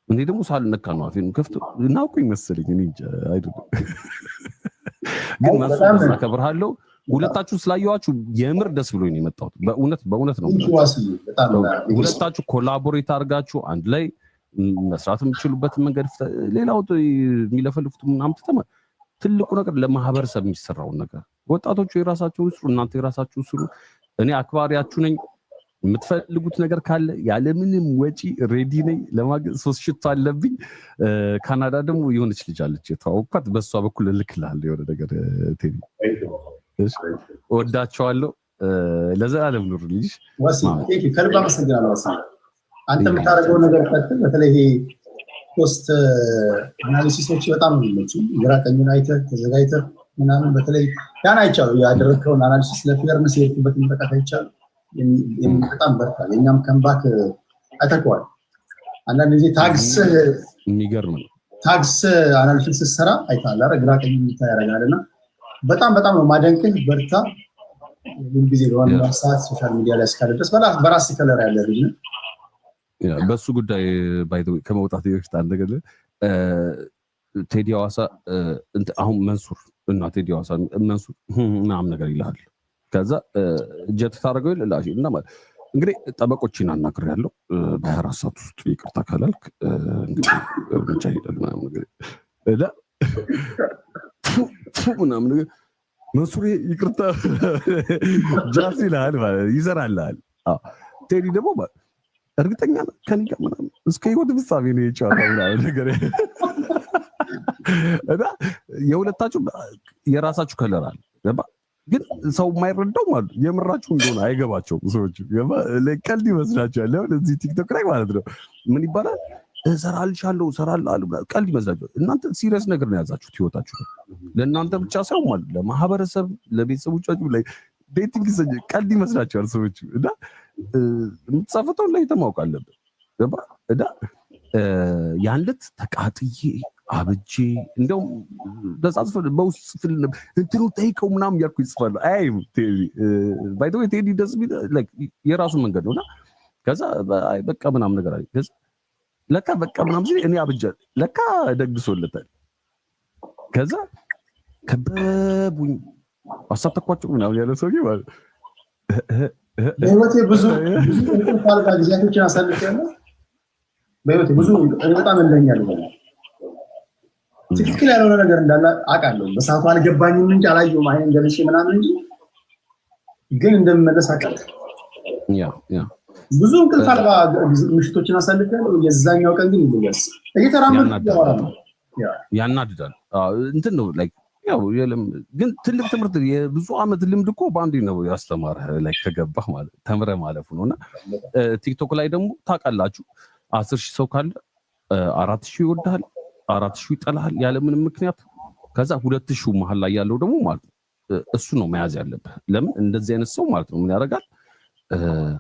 እኔ ደግሞ ሳልነካ ነው አፌን ከፍቶ እናውቁኝ መሰለኝ እኔ አይደለም ግን መንሱር አከብርሃለሁ። ሁለታችሁ ስላየዋችሁ የምር ደስ ብሎኝ ነው የመጣሁት። በእውነት ነው። ሁለታችሁ ኮላቦሬት አድርጋችሁ አንድ ላይ መስራት የምትችሉበትን መንገድ ሌላው የሚለፈልፉት ምናምን ትልቁ ነገር ለማህበረሰብ የሚሰራውን ነገር ወጣቶቹ የራሳቸውን ስሩ፣ እናንተ የራሳችሁን ስሩ። እኔ አክባሪያችሁ ነኝ። የምትፈልጉት ነገር ካለ ያለምንም ወጪ ሬዲ ነኝ ለማገዝ። 3 ሽቶ አለብኝ። ካናዳ ደግሞ የሆነች ልጅ አለች የተዋወቅኳት፣ በሷ በኩል እልክልሃለሁ የሆነ ነገር ቴዲ። ወዳቸዋለሁ። ለዘላለም ኑር ልጅ ከልብ አመሰግናለሁ። አንተ የምታደርገው ነገር ቀጥል። በተለይ ይሄ ፖስት አናሊሲሶች በጣም ነው የሚመቹኝ። ግራ ቀኙን አይተህ ተዘጋጅተህ ምናምን በተለይ ያን አይቻልም ያደረግከውን አናሊሲስ ለፌርነስ የሄድክበት መጠቃት አይቻልም። በጣም በርታል። የኛም ከምባክ አይተከዋል። አንዳንድ ጊዜ ታግስህ የሚገርም ነው። ታግስህ አናሊሲስ ስትሰራ አይተሃል አይደል? ግራ ቀኙን እንድታይ ያደርጋልና በጣም ነው ማደንቅህ። በርታ። ሁሉ ጊዜ በዋና ሰዓት ሶሻል ሚዲያ ላይ እስካለ ድረስ በራስ ከለር ያለ ልጅ ነው። በሱ ጉዳይ ባይዘው ከመውጣት በፊት አንድ ነገር ቴዲ ሐዋሳ አሁን መንሱር እና ቴዲ ሐዋሳ መንሱር ምናምን ነገር ይልሃል። ከዛ ጀት ታደርገው ይላል እና ማለት እንግዲህ ጠበቆችን አናግሬያለሁ። በ24 ሰዓት ውስጥ ይቅርታ ካላልክ እንግዲህ እርምጃ ይሄዳል ምናምን ነገር እና ምናምን ነገር መንሱር ይቅርታ ጃስ ይልሃል ማለት ይሰራልሃል። ቴዲ ደግሞ እርግጠኛ ነው ከኔ ጋር ምናምን እስከ ህይወት ፍጻሜ ነው የጨዋታው ምናምን ነገር እና የሁለታችሁ የራሳችሁ ከለር አለ ገባ። ግን ሰው የማይረዳው ማለት የምራችሁ እንደሆነ አይገባቸውም ሰዎች ገባ። ለቀልድ ይመስላችኋል። አሁን እዚህ ቲክቶክ ላይ ማለት ነው ምን ይባላል እሰራልሻለሁ እሰራለሁ ቀልድ ይመስላችኋል። እናንተ ሲሪየስ ነገር ነው ያዛችሁት ህይወታችሁ ለእናንተ ብቻ ሳይሆን ማለት ለማህበረሰብ ለቤተሰቦቻችሁ ላይ ዴቲንግ ቀልድ ይመስላችኋል ሰዎች እና የምትጻፈተውን ላይ ተማውቅ አለብን ገባ። እና ያን ዕለት ተቃጥዬ አብጄ እንደውም ተጻጽፈ በውስጥ ጽፍል እንትኑ ጠይቀው ምናምን ያልኩ ይጽፋል። አይ ቴዲ ባይ ዘ ወይ ቴዲ ደስ ቢል ላይክ የራሱ መንገድ ነውና ከዛ በቃ ምናምን ነገር አለ። ከዛ ለካ በቃ ምናምን ሲል እኔ አብጃለሁ ለካ ደግሶለታል። ከዛ ከበቡኝ አሳተኳቸው ምናምን ያለ ሰውዬ ማለት በህይወቴ ብዙ እንቅልፍ ጊዜያቶችን አሳልፌያለሁ። በህይወቴ ብዙ በጣም እንደኛለሁ ትክክል ያልሆነ ነገር እንዳለ አውቃለሁ። በሰዓቱ አልገባኝም እንጂ አላየሁም አይኔን ገልጬ ምናምን እንጂ ግን እንደምመለስ አውቃለሁ። ብዙ እንቅልፍ አልባ ምሽቶችን አሳልፌያለሁ። የዛኛው ቀን ግን ይልያስ እየተራመድኩ ያናድዳል። እንትን ነው ላይክ ያው ግን ትልቅ ትምህርት የብዙ ዓመት ልምድ እኮ በአንዴ ነው ያስተማረህ ላይ ከገባህ ማለት ተምረህ ማለፉ ነውና ቲክቶክ ላይ ደግሞ ታውቃላችሁ 10,000 ሰው ካለ 4,000 ይወድሃል 4,000 ይጠላሃል ያለ ምንም ምክንያት። ከዛ 2,000 መሀል ላይ ያለው ደግሞ ማለት እሱ ነው መያዝ ያለብህ። ለምን እንደዚህ አይነት ሰው ማለት ነው ምን ያደርጋል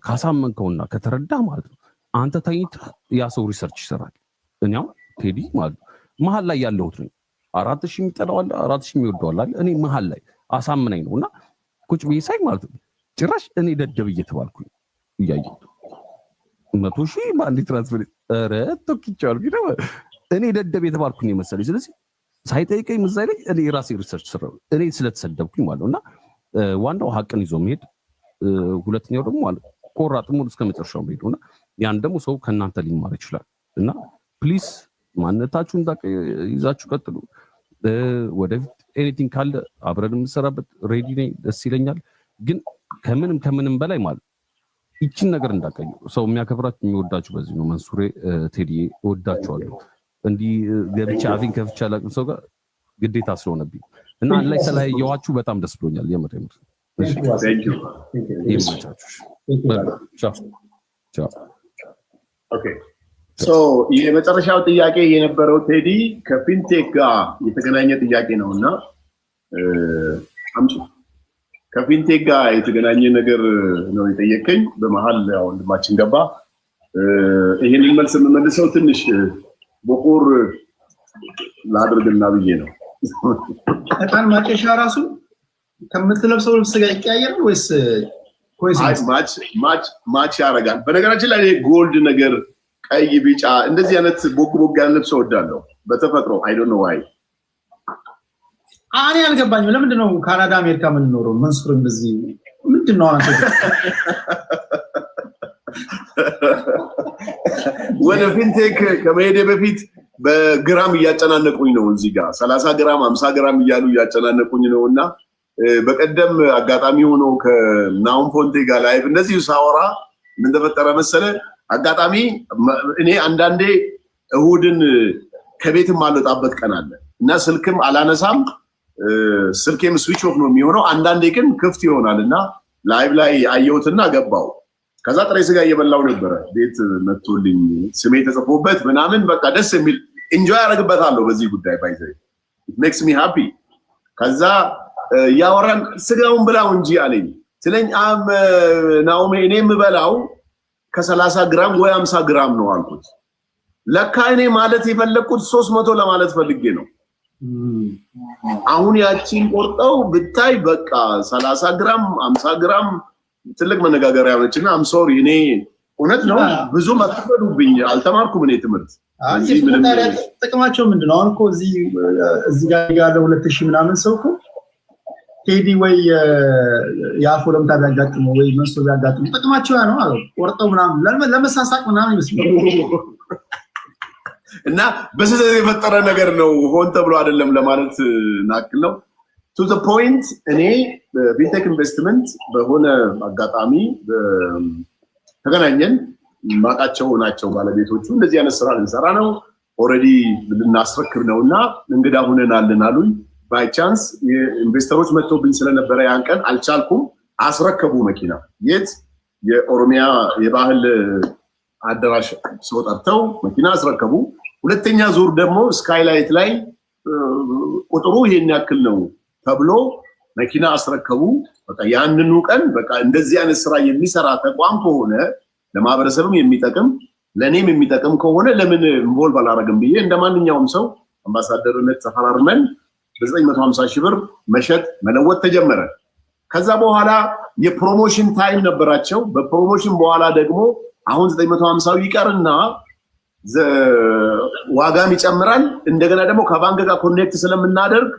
ካሳመንከውና ከተረዳ ማለት ነው አንተ ተኝተህ ያ ሰው ሪሰርች ይሰራል። እኛው ቴዲ ማለት መሀል ላይ ያለሁት ነው 4,000 የሚጠላዋል 4,000 የሚወደዋል አለ እኔ መሀል ላይ አሳምናኝ ነውና ቁጭ ብዬ ሳይ ማለት ነው ጭራሽ እኔ ደደብ እየተባልኩኝ እያየሁ 100,000 በአንድ ትራንስፈር ቶኪቻል ግን እኔ ደደብ የተባልኩኝ መሰለኝ። ስለዚህ ሳይጠይቀኝ ምዛይ ላይ እኔ ራሴ ሪሰርች ሰራው እኔ ስለተሰደብኩኝ ማለት ነውና ዋናው ሀቅን ይዞ መሄድ፣ ሁለተኛው ደግሞ ማለት ቆራጥ ሙሉ እስከ መጨረሻው መሄድና ያን ደግሞ ሰው ከናንተ ሊማር ይችላል። እና ፕሊስ ማንነታችሁን ይዛችሁ ቀጥሉ። ወደፊት ኤኒቲንግ ካለ አብረን የምንሰራበት ሬዲ ነኝ፣ ደስ ይለኛል። ግን ከምንም በላይ ማለት ይችን ነገር እንዳቀዩ ሰው የሚያከብራችሁ የሚወዳችሁ በዚህ ነው። መንሱሬ ቴዲ እወዳችኋለሁ። እንዲህ ገብቻ አፊን ከፍቻ አላውቅም ሰው ጋር ግዴታ ስለሆነብኝ እና ላይ ስለያየኋችሁ በጣም ደስ ብሎኛል። የምር የመጨረሻው ጥያቄ የነበረው ቴዲ ከፊንቴክ ጋር የተገናኘ ጥያቄ ነው እና ከፊንቴክ ጋር የተገናኘ ነገር ነው የጠየቀኝ። በመሀል ወንድማችን ገባ። ይሄንን መልስ የምመልሰው ትንሽ በቁር ላድርግና ብዬ ነው። እጣን ማጨሻ ራሱ ከምትለብሰው ልብስ ጋር ይቀያየራል ወይስ ማች ያደርጋል? በነገራችን ላይ ጎልድ ነገር ቀይ፣ ቢጫ እንደዚህ አይነት ቦግ ያለ ልብስ እወዳለሁ በተፈጥሮ። አይ ዶንት ኖ ዋይ። እኔ አልገባኝም። ለምንድን ነው ካናዳ አሜሪካ የምንኖረው? መንሱር እንደዚህ ምንድን ነው አንተ? ወደ ፊንቴክ ከመሄዴ በፊት በግራም እያጨናነቁኝ ነው። እዚህ ጋር 30 ግራም 50 ግራም እያሉ እያጨናነቁኝ ነው እና በቀደም አጋጣሚ ሆኖ ከናውን ፎንቴ ጋር ላይቭ እንደዚህ ሳወራ ምን ተፈጠረ መሰለ? አጋጣሚ እኔ አንዳንዴ እሁድን ከቤትም አልወጣበት ቀን አለ እና ስልክም አላነሳም፣ ስልኬም ስዊች ኦፍ ነው የሚሆነው። አንዳንዴ ግን ክፍት ይሆናል እና ላይቭ ላይ አየሁትና ገባው። ከዛ ጥሬ ስጋ እየበላው ነበረ። ቤት መጥቶልኝ ስሜ ተጽፎበት ምናምን በቃ ደስ የሚል ኢንጆይ አደርግበታለሁ በዚህ ጉዳይ ባይዘ it makes me happy። ከዛ ያወራን ስጋውን ብላው እንጂ አለኝ ስለኝ ናኦሜ እኔ የምበላው ከ30 ግራም ወይ 50 ግራም ነው አልኩት። ለካ እኔ ማለት የፈለኩት 300 ለማለት ፈልጌ ነው። አሁን ያቺን ቆርጠው ብታይ በቃ 30 ግራም 50 ግራም ትልቅ መነጋገሪያ ነችና አም ሶሪ እኔ እውነት ነው ብዙ ማጥፈዱብኝ አልተማርኩም እኔ ትምህርት። እዚህ ምንም ጥቅማቸው ምንድነው? አሁን እኮ እዚህ ጋር ያለው 2000 ምናምን ሰው እኮ ቴዲ ወይ ያፎ ለምታ ቢያጋጥመው ወይ መንሱር ቢያጋጥመው ጥቅማቸው ያ ነው አለው። ቆርጠው ምናምን ለመሳሳቅ ምናምን ይመስላል እና በስህተት የፈጠረ ነገር ነው፣ ሆን ተብሎ አይደለም ለማለት ናክል ነው። to the point እኔ በፊንቴክ ኢንቨስትመንት በሆነ አጋጣሚ ተገናኘን። ማቃቸው ናቸው ባለቤቶቹ። እንደዚህ አይነት ስራ ልንሰራ ነው ኦሬዲ ልናስረክብ ነውና እንግዳ ሆነናልን አሉኝ። ባይ ቻንስ ኢንቨስተሮች መጥተውብኝ ስለነበረ ያን ቀን አልቻልኩም። አስረከቡ መኪና የት የኦሮሚያ የባህል አዳራሽ ሰው ጠርተው መኪና አስረከቡ። ሁለተኛ ዙር ደግሞ ስካይላይት ላይ ቁጥሩ ይሄን ያክል ነው ተብሎ መኪና አስረከቡ። በቃ ያንኑ ቀን በቃ እንደዚህ አይነት ስራ የሚሰራ ተቋም ከሆነ ለማህበረሰብም የሚጠቅም ለኔም የሚጠቅም ከሆነ ለምን ኢንቮልቭ አላረግም ብዬ እንደማንኛውም ሰው አምባሳደርነት ተፈራርመን በ950 ሺህ ብር መሸጥ መለወጥ ተጀመረ። ከዛ በኋላ የፕሮሞሽን ታይም ነበራቸው። በፕሮሞሽን በኋላ ደግሞ አሁን 950 ይቀርና ዋጋም ይጨምራል። እንደገና ደግሞ ከባንክ ጋር ኮኔክት ስለምናደርግ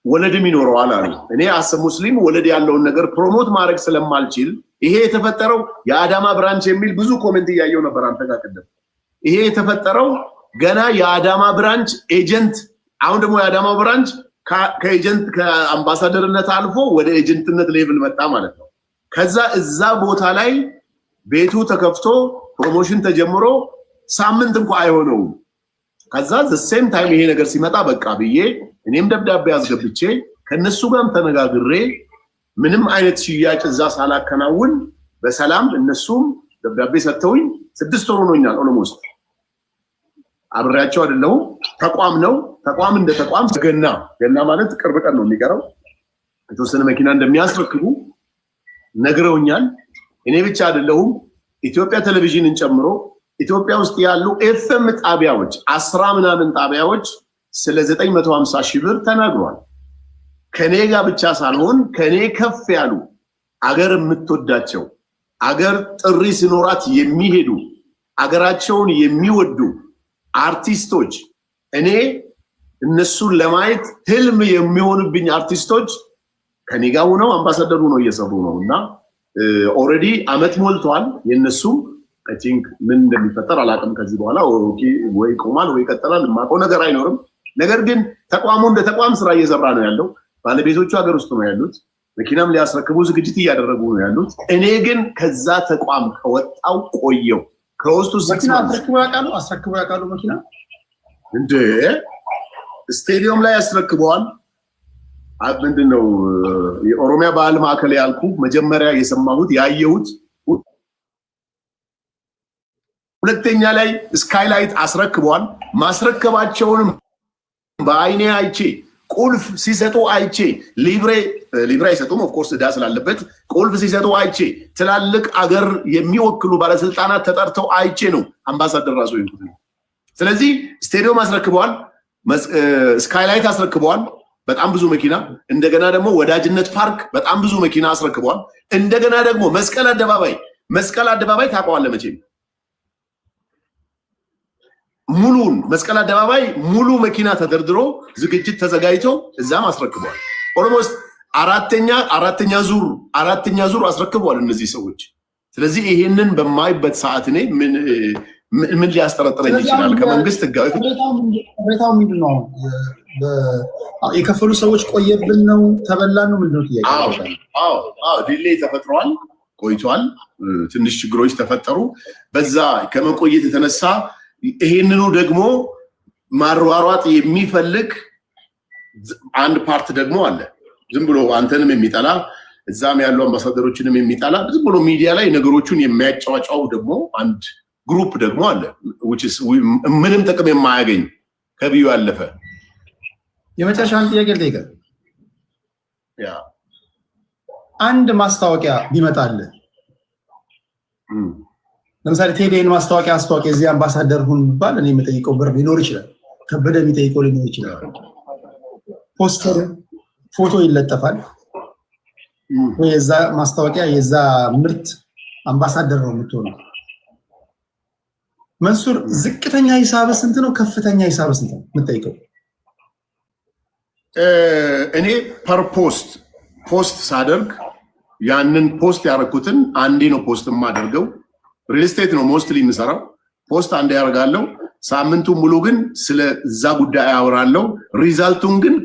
ወለድም ይኖረዋል አሉ። እኔ አስ ሙስሊም ወለድ ያለውን ነገር ፕሮሞት ማድረግ ስለማልችል ይሄ የተፈጠረው የአዳማ ብራንች የሚል ብዙ ኮሜንት እያየው ነበር አንተ ጋር ቀደም። ይሄ የተፈጠረው ገና የአዳማ ብራንች ኤጀንት፣ አሁን ደግሞ የአዳማ ብራንች ከኤጀንት ከአምባሳደርነት አልፎ ወደ ኤጀንትነት ሌቭል መጣ ማለት ነው። ከዛ እዛ ቦታ ላይ ቤቱ ተከፍቶ ፕሮሞሽን ተጀምሮ ሳምንት እንኳን አይሆነውም። ከዛ ዘሴም ታይም ይሄ ነገር ሲመጣ በቃ ብዬ እኔም ደብዳቤ አስገብቼ ከነሱ ጋርም ተነጋግሬ ምንም አይነት ሽያጭ እዛ ሳላከናውን በሰላም እነሱም ደብዳቤ ሰጥተውኝ 6 ወር ሆኖኛል። ኦልሞስት አብሬያቸው አይደለሁም። ተቋም ነው። ተቋም እንደ ተቋም ገና ማለት ቅርብ ቀን ነው የሚቀረው። የተወሰነ መኪና እንደሚያስረክቡ ነግረውኛል። እኔ ብቻ አይደለሁም፣ ኢትዮጵያ ቴሌቪዥንን ጨምሮ ኢትዮጵያ ውስጥ ያሉ ኤፍኤም ጣቢያዎች 10 ምናምን ጣቢያዎች ስለ 950 ሺህ ብር ተናግሯል። ከኔ ጋር ብቻ ሳልሆን ከኔ ከፍ ያሉ አገር የምትወዳቸው አገር ጥሪ ሲኖራት የሚሄዱ አገራቸውን የሚወዱ አርቲስቶች እኔ እነሱን ለማየት ህልም የሚሆንብኝ አርቲስቶች ከኔ ጋር ሆነው አምባሳደሩ ነው እየሰሩ ነው እና ኦሬዲ አመት ሞልቷል። የነሱ አይ ቲንክ ምን እንደሚፈጠር አላውቅም። ከዚህ በኋላ ወይ ቆማል ወይ ይቀጥላል፣ የማውቀው ነገር አይኖርም። ነገር ግን ተቋሙ እንደ ተቋም ስራ እየሰራ ነው ያለው። ባለቤቶቹ ሀገር ውስጥ ነው ያሉት። መኪናም ሊያስረክቡ ዝግጅት እያደረጉ ነው ያሉት። እኔ ግን ከዛ ተቋም ከወጣው ቆየው ከውስጡ መኪና አስረክቦ ያውቃሉ። መኪና እንደ ስቴዲየም ላይ ያስረክበዋል። ምንድነው የኦሮሚያ ባህል ማዕከል ያልኩ መጀመሪያ የሰማሁት ያየሁት። ሁለተኛ ላይ ስካይላይት አስረክበዋል። ማስረከባቸውንም በአይኔ አይቼ ቁልፍ ሲሰጡ አይቼ ሊብሬ አይሰጡም ኦፍ ኮርስ ዕዳ ስላለበት ቁልፍ ሲሰጡ አይቼ ትላልቅ አገር የሚወክሉ ባለስልጣናት ተጠርተው አይቼ ነው አምባሳደር ራሱ ይሁን። ስለዚህ ስቴዲየም አስረክበዋል፣ ስካይላይት አስረክበዋል፣ በጣም ብዙ መኪና። እንደገና ደግሞ ወዳጅነት ፓርክ በጣም ብዙ መኪና አስረክበዋል። እንደገና ደግሞ መስቀል አደባባይ ታውቀዋለህ መቼም ሙሉን መስቀል አደባባይ ሙሉ መኪና ተደርድሮ ዝግጅት ተዘጋጅቶ እዛም አስረክበዋል። ኦልሞስት አራተኛ ዙር አስረክበዋል እነዚህ ሰዎች። ስለዚህ ይሄንን በማይበት ሰዓት እኔ ምን ሊያስጠረጥረኝ ይችላል? ከመንግስት ህጋዊ ሁኔታው ምንድን ነው? የከፈሉ ሰዎች ቆየብን ነው ተበላን ነው ምንድነው ጥያቄ? አዎ ዲሌይ ተፈጥሯል፣ ቆይቷል። ትንሽ ችግሮች ተፈጠሩ። በዛ ከመቆየት የተነሳ ይሄንኑ ደግሞ ማሯሯጥ የሚፈልግ አንድ ፓርት ደግሞ አለ። ዝም ብሎ አንተንም የሚጠላ እዛም ያሉ አምባሳደሮችንም የሚጠላ ዝም ብሎ ሚዲያ ላይ ነገሮቹን የሚያጫዋጫው ደግሞ አንድ ግሩፕ ደግሞ አለ። ምንም ጥቅም የማያገኝ ከብዩ ያለፈ። የመጨረሻውን ጥያቄ ልጠይቅህ። አንድ ማስታወቂያ ቢመጣልህ ለምሳሌ ቴዲን ማስታወቂያ እዚህ አምባሳደር ሁን ቢባል እኔ የምጠይቀው ብር ሊኖር ይችላል፣ ከበደ የሚጠይቀው ሊኖር ይችላል። ፖስተር ፎቶ ይለጠፋል ወይ የዛ ማስታወቂያ የዛ ምርት አምባሳደር ነው የምትሆነው። መንሱር ዝቅተኛ ሂሳብ ስንት ነው? ከፍተኛ ሂሳብ ስንት ነው የምትጠይቀው? እኔ ፐር ፖስት ሳደርግ ያንን ፖስት ያደረኩትን አንዴ ነው ፖስት የማደርገው። ሪል ስቴት ነው ሞስትሊ የምሰራው። ፖስት አንዴ ያደርጋለሁ። ሳምንቱን ሙሉ ግን ስለዛ ጉዳይ አወራለሁ። ሪዛልቱን ግን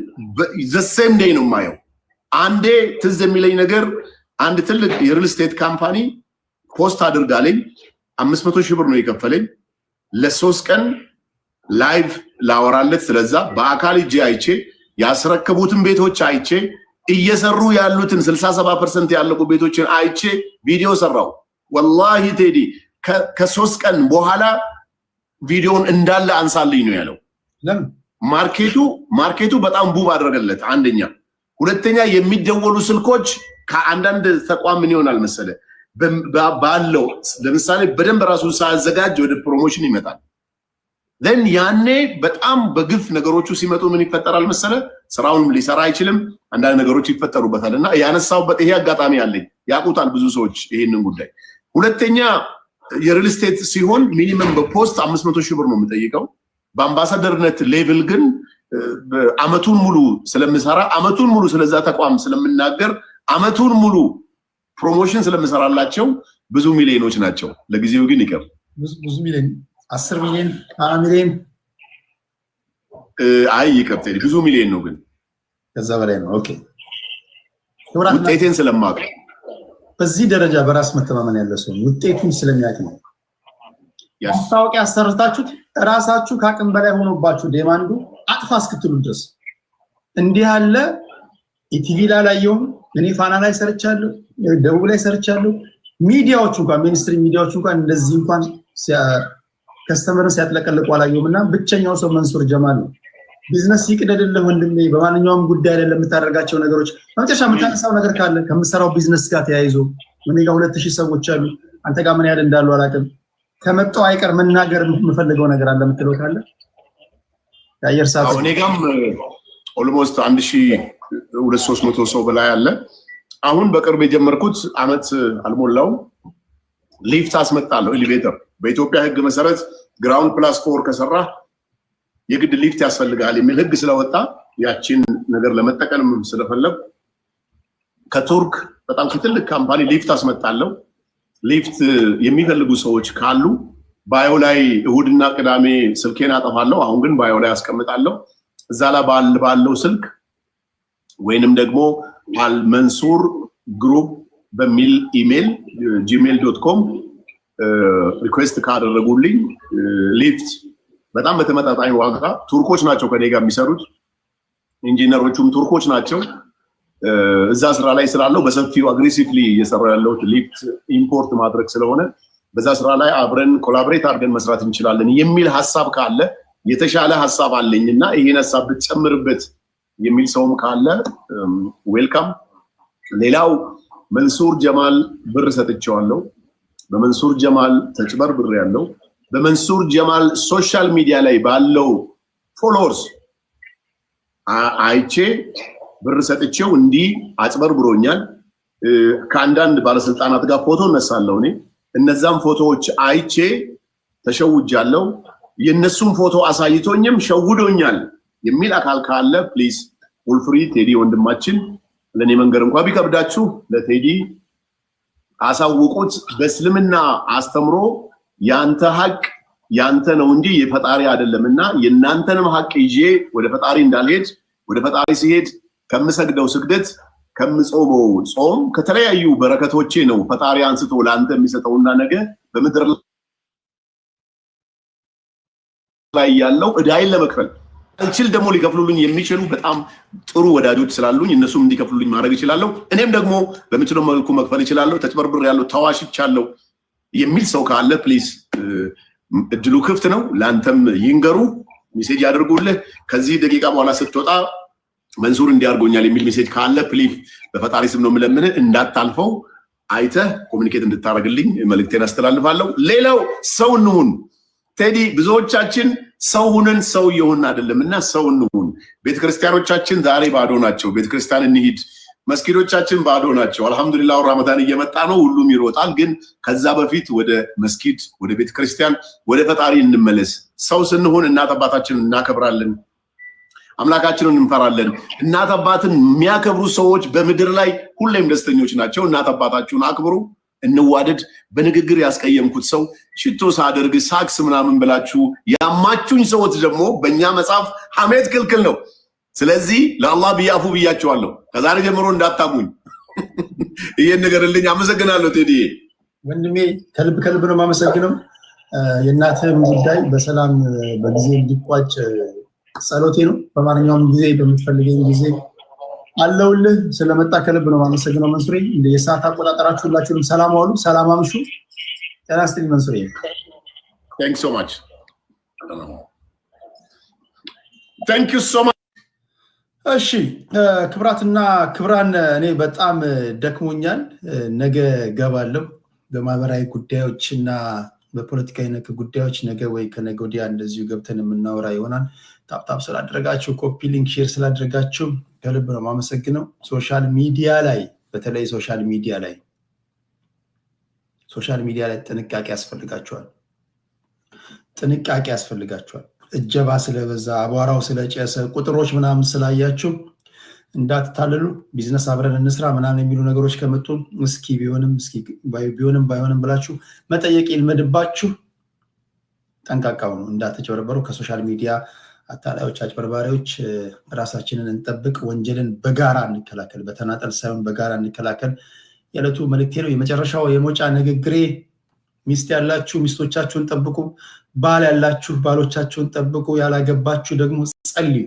ዘሴም ዴይ ነው የማየው። አንዴ ትዝ የሚለኝ ነገር አንድ ትልቅ የሪል ስቴት ካምፓኒ ፖስት አድርጋለኝ 500 ሺህ ብር ነው የከፈለኝ። ለ3 ቀን ላይቭ ላወራለት ስለዛ በአካል እጄ አይቼ ያስረከቡትን ቤቶች አይቼ እየሰሩ ያሉትን 67% ያለቁ ቤቶችን አይቼ ቪዲዮ ሰራው። ወላሂ ቴዲ ከ3 ቀን በኋላ ቪዲዮን እንዳለ አንሳልኝ ነው ያለው። ማርኬቱ በጣም ቡብ አደረገለት። አንደኛ፣ ሁለተኛ የሚደወሉ ስልኮች ከአንዳንድ ተቋም ምን ይሆናል መሰለ ባለው ለምሳሌ በደንብ ራሱን ሳያዘጋጅ ወደ ፕሮሞሽን ይመጣል። then ያኔ በጣም በግፍ ነገሮቹ ሲመጡ ምን ይፈጠራል መሰለ ስራውን ሊሰራ አይችልም አንዳንድ ነገሮች ይፈጠሩበታልና ያነሳውበት ይሄ አጋጣሚ አለኝ ያቁታል ብዙ ሰዎች ይሄንን ጉዳይ ሁለተኛ የሪል ስቴት ሲሆን ሚኒመም በፖስት 500 ሺህ ብር ነው የምጠይቀው በአምባሳደርነት ሌቭል ግን አመቱን ሙሉ ስለምሰራ አመቱን ሙሉ ስለዛ ተቋም ስለምናገር አመቱን ሙሉ ፕሮሞሽን ስለምሰራላቸው ብዙ ሚሊዮኖች ናቸው ለጊዜው ግን ይቀር ብዙ ሚሊዮን 10 ሚሊዮን 20 ሚሊዮን አይ ይቀርጥ ብዙ ሚሊዮን ነው ግን ከዛ በላይ ነው ኦኬ ውጤቴን ስለማውቅ በዚህ ደረጃ በራስ መተማመን ያለው ሰው ውጤቱን ስለሚያውቅ ነው ማስታወቂያ አሰርታችሁት ራሳችሁ ካቅም በላይ ሆኖባችሁ ዴማንዱ አጥፋ እስክትሉ ድረስ እንዲህ ያለ ኢቲቪ ላይ ያየውም እኔ ፋና ላይ ሰርቻለሁ ደቡብ ላይ ሰርቻለሁ ሚዲያዎቹ እንኳን ሚኒስትሪ ሚዲያዎቹ እንኳን እንደዚህ እንኳን ከስተመርን ሲያጥለቀልቁ አላየውምና ብቸኛው ሰው መንሱር ጀማል ነው ቢዝነስ ይቅደድልህ ወንድሜ በማንኛውም ጉዳይ ላይ ለምታደርጋቸው ነገሮች በመጨረሻ የምታነሳው ነገር ካለ ከምሰራው ቢዝነስ ጋር ተያይዞ ምን ጋር 2000 ሰዎች አሉ አንተ ጋር ምን ያህል እንዳሉ አላውቅም ከመጣው አይቀር መናገር የምፈልገው ነገር አለ የምትለው ካለ ያየር ሰዓት እኔ ጋርም ኦልሞስት 1200 ሰው በላይ አለ አሁን በቅርብ የጀመርኩት አመት አልሞላው ሊፍት አስመጣለሁ ኤሌቬተር በኢትዮጵያ ህግ መሰረት ግራውንድ ፕላስ 4 ከሰራ የግድ ሊፍት ያስፈልጋል የሚል ህግ ስለወጣ ያቺን ነገር ለመጠቀም ስለፈለኩ ከቱርክ በጣም ትልቅ ካምፓኒ ሊፍት አስመጣለሁ ሊፍት የሚፈልጉ ሰዎች ካሉ ባዮ ላይ እሁድና ቅዳሜ ስልኬን አጠፋለሁ አሁን ግን ባዮ ላይ አስቀምጣለሁ እዛ ላይ ባለው ስልክ ወይንም ደግሞ አልመንሱር ግሩፕ በሚል ኢሜል gmail.com ሪኩዌስት ካደረጉልኝ ሊፍት በጣም በተመጣጣኝ ዋጋ ቱርኮች ናቸው ከኔ ጋር የሚሰሩት ኢንጂነሮቹም ቱርኮች ናቸው እዛ ስራ ላይ ስላለው በሰፊው አግሬሲቭሊ እየሰራ ያለው ሊፍት ኢምፖርት ማድረግ ስለሆነ በዛ ስራ ላይ አብረን ኮላቦሬት አድርገን መስራት እንችላለን የሚል ሐሳብ ካለ የተሻለ ሐሳብ አለኝና ይሄን ሐሳብ ብትጨምርበት የሚል ሰውም ካለ ዌልካም ሌላው መንሱር ጀማል ብር ሰጥቼዋለሁ በመንሱር ጀማል ተጭበር ብር ያለው በመንሱር ጀማል ሶሻል ሚዲያ ላይ ባለው ፎሎወርስ አይቼ ብር ሰጥቼው እንዲ አጭበር ብሮኛል ከአንዳንድ ባለስልጣናት ጋር ፎቶ እነሳለሁ እኔ እነዛም ፎቶዎች አይቼ ተሸውጃለሁ የነሱም ፎቶ አሳይቶኝም ሸውዶኛል የሚል አካል ካለ ፕሊዝ ፉልፍሪ ቴዲ ወንድማችን ለኔ መንገር እንኳን ቢከብዳችሁ ለቴዲ አሳውቁት በእስልምና አስተምሮ ያንተ ሐቅ ያንተ ነው እንጂ የፈጣሪ አይደለምና የናንተንም ሐቅ ይዤ ወደ ፈጣሪ እንዳልሄድ ወደ ፈጣሪ ሲሄድ ከምሰግደው ስግደት ከምጾመው ጾም ከተለያዩ በረከቶቼ ነው ፈጣሪ አንስቶ ለአንተ የሚሰጠውና ነገ በመድር ላይ ያለው እዳይን ለመክፈል አልችል ደግሞ ሊከፍሉልኝ የሚችሉ በጣም ጥሩ ወዳጆች ስላሉኝ እነሱም እንዲከፍሉልኝ ማድረግ ይችላል እኔም ደግሞ በመችለው መልኩ መክፈል ይችላል ተጭበርብር ያለው ተዋሽቻለሁ የሚል ሰው ካለ ፕሊዝ እድሉ ክፍት ነው ላንተም ይንገሩ ሜሴጅ ያድርጉልህ ከዚህ ደቂቃ በኋላ ስትወጣ መንሱር እንዲያርጎኛል የሚል ሜሴጅ ካለ ፕሊዝ በፈጣሪ ስም ነው የምለምን እንዳታልፈው አይተህ ኮሙኒኬት እንድታረግልኝ መልእክቴን አስተላልፋለሁ ሌላው ሰው እንሁን ቴዲ ብዙዎቻችን ሰው ሁነን ሰው ይሆን አይደለምና ሰው እንሁን ቤተክርስቲያኖቻችን ዛሬ ባዶ ናቸው ቤተክርስቲያን እንሂድ መስጊዶቻችን ባዶ ናቸው አልহামዱሊላህ ረመዳን እየመጣ ነው ሁሉም ይሮጣል ግን ከዛ በፊት ወደ መስጊድ ወደ ቤተክርስቲያን ወደ ፈጣሪ እንመለስ ሰው ስንሆን እናት አባታችንን እናከብራለን አምላካችንን እንፈራለን እናት አባትን የሚያከብሩ ሰዎች በመድር ላይ ሁሌም ደስተኞች ናቸው እናት አባታችሁን አክብሩ እንዋደድ በንግግር ያስቀየምኩት ሰው ሽቶ ሳደርግ ሳክስ ምናምን ብላችሁ ያማችሁኝ ሰዎች ደግሞ በእኛ መጽሐፍ ሐሜት ክልክል ነው ስለዚህ ለአላህ ቢያፉ ብያቸዋለሁ ከዛሬ ጀምሮ እንዳታሙኝ ይሄን ነገርልኝ አመሰግናለሁ ቴዲ ወንድሜ ከልብ ነው ማመሰግነው የእናትህም ጉዳይ በሰላም በጊዜ እንዲቋጭ ጸሎቴ ነው በማንኛውም ጊዜ በምትፈልገኝ ጊዜ አለውልህ ስለመጣ ከልብ ነው ማመሰግነው መንሱሬ እንደ የሰዓት አቆጣጠራችሁ ሁላችሁንም ሰላም ዋሉ ሰላም አምሹ ተናስተኝ መንሱሬ thank you so much thank you so much እሺ ክብራትና ክብራን እኔ በጣም ደክሞኛል ነገ ገባለሁ በማህበራዊ ጉዳዮችና በፖለቲካዊ ነክ ጉዳዮች ነገ ወይ ከነገ ወዲያ እንደዚሁ ገብተን የምናወራ ይሆናል። ታፕታፕ ስላደረጋችሁ ኮፒ ሊንክ ሼር ስላደረጋችሁ ከልብ ነው የማመሰግነው። ሶሻል ሚዲያ ላይ በተለይ ሶሻል ሚዲያ ላይ ጥንቃቄ ያስፈልጋችኋል። እጀባ ስለበዛ አቧራው ስለጨሰ ቁጥሮች ምናምን ስላያችሁ እንዳትታለሉ። ቢዝነስ አብረን እንስራ ምናምን የሚሉ ነገሮች ከመጡ እስኪ ቢሆንም ባይሆንም ብላችሁ መጠየቅ ይልመድባችሁ። ጠንቃቃው ነው እንዳትጨበረበሩ። ከሶሻል ሚዲያ አታላዮች፣ አጭበርባሪዎች ራሳችንን እንጠብቅ። ወንጀልን በጋራ እንከላከል፣ በተናጠል ሳይሆን በጋራ እንከላከል። የዕለቱ መልእክቴ ነው። የመጨረሻው የሞጫ ንግግሬ ሚስት ያላችሁ ሚስቶቻችሁን ጠብቁ፣ ባል ያላችሁ ባሎቻችሁን ጠብቁ፣ ያላገባችሁ ደግሞ ጸልዩ።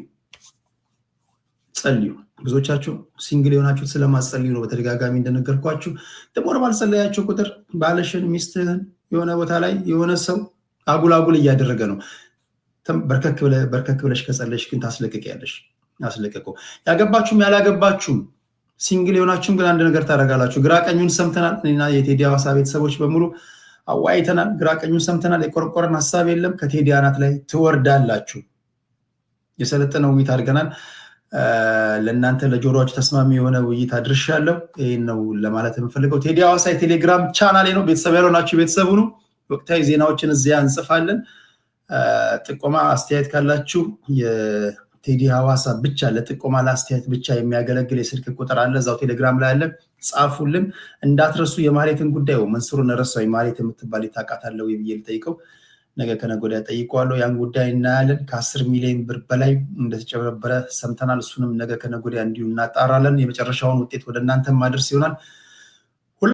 ብዙዎቻችሁ ሲንግል የሆናችሁት ስለማትጸልዩ ነው። በተደጋጋሚ እንደነገርኳችሁ ደግሞ ባልጸለያችሁ ቁጥር ባልሽን ሚስትህን የሆነ ቦታ ላይ የሆነ ሰው አጉል እያደረገ ነው። በርከክ ብለሽ ከጸለሽ ግን ታስለቅቂያለሽ። አስለቅቁ። ያገባችሁም ያላገባችሁም ሲንግል የሆናችሁም ግን አንድ ነገር ታደርጋላችሁ። ግራ ቀኙን ሰምተናል። እኔና የቴዲ ሐዋሳ ቤተሰቦች በሙሉ አዋይተናል። ግራ ቀኙን ሰምተናል። የቆረቆረን ሀሳብ የለም። ከቴዲ አናት ላይ ትወርዳላችሁ። የሰለጠነ ውይይት አድርገናል። ለእናንተ ለጆሮዎች ተስማሚ የሆነ ውይይት አድርሻለሁ። ይህን ነው ለማለት የምፈልገው። ቴዲ ሐዋሳ የቴሌግራም ቻናሌ ነው። ቤተሰብ ያልሆናችሁ ቤተሰቡ ነው። ወቅታዊ ዜናዎችን እዚያ እንጽፋለን። ጥቆማ አስተያየት ካላችሁ የቴዲ ሐዋሳ ብቻ ለጥቆማ ለአስተያየት ብቻ የሚያገለግል የስልክ ቁጥር አለ፣ እዛው ቴሌግራም ላይ አለ። ጻፉልን። እንዳትረሱ የማሌትን ጉዳይ መንሱርን ረሳው። የማሌት የምትባል ታውቃታለህ ወይ ብዬ ልጠይቀው። ነገ ከነገ ወዲያ ጠይቀዋለሁ። ያን ጉዳይ እናያለን። ከ10 ሚሊዮን ብር በላይ እንደተጨበረበረ ሰምተናል። እሱንም ነገ ከነገ ወዲያ እንዲሁ እናጣራለን። የመጨረሻውን ውጤት ወደ እናንተ ማድረስ ይሆናል።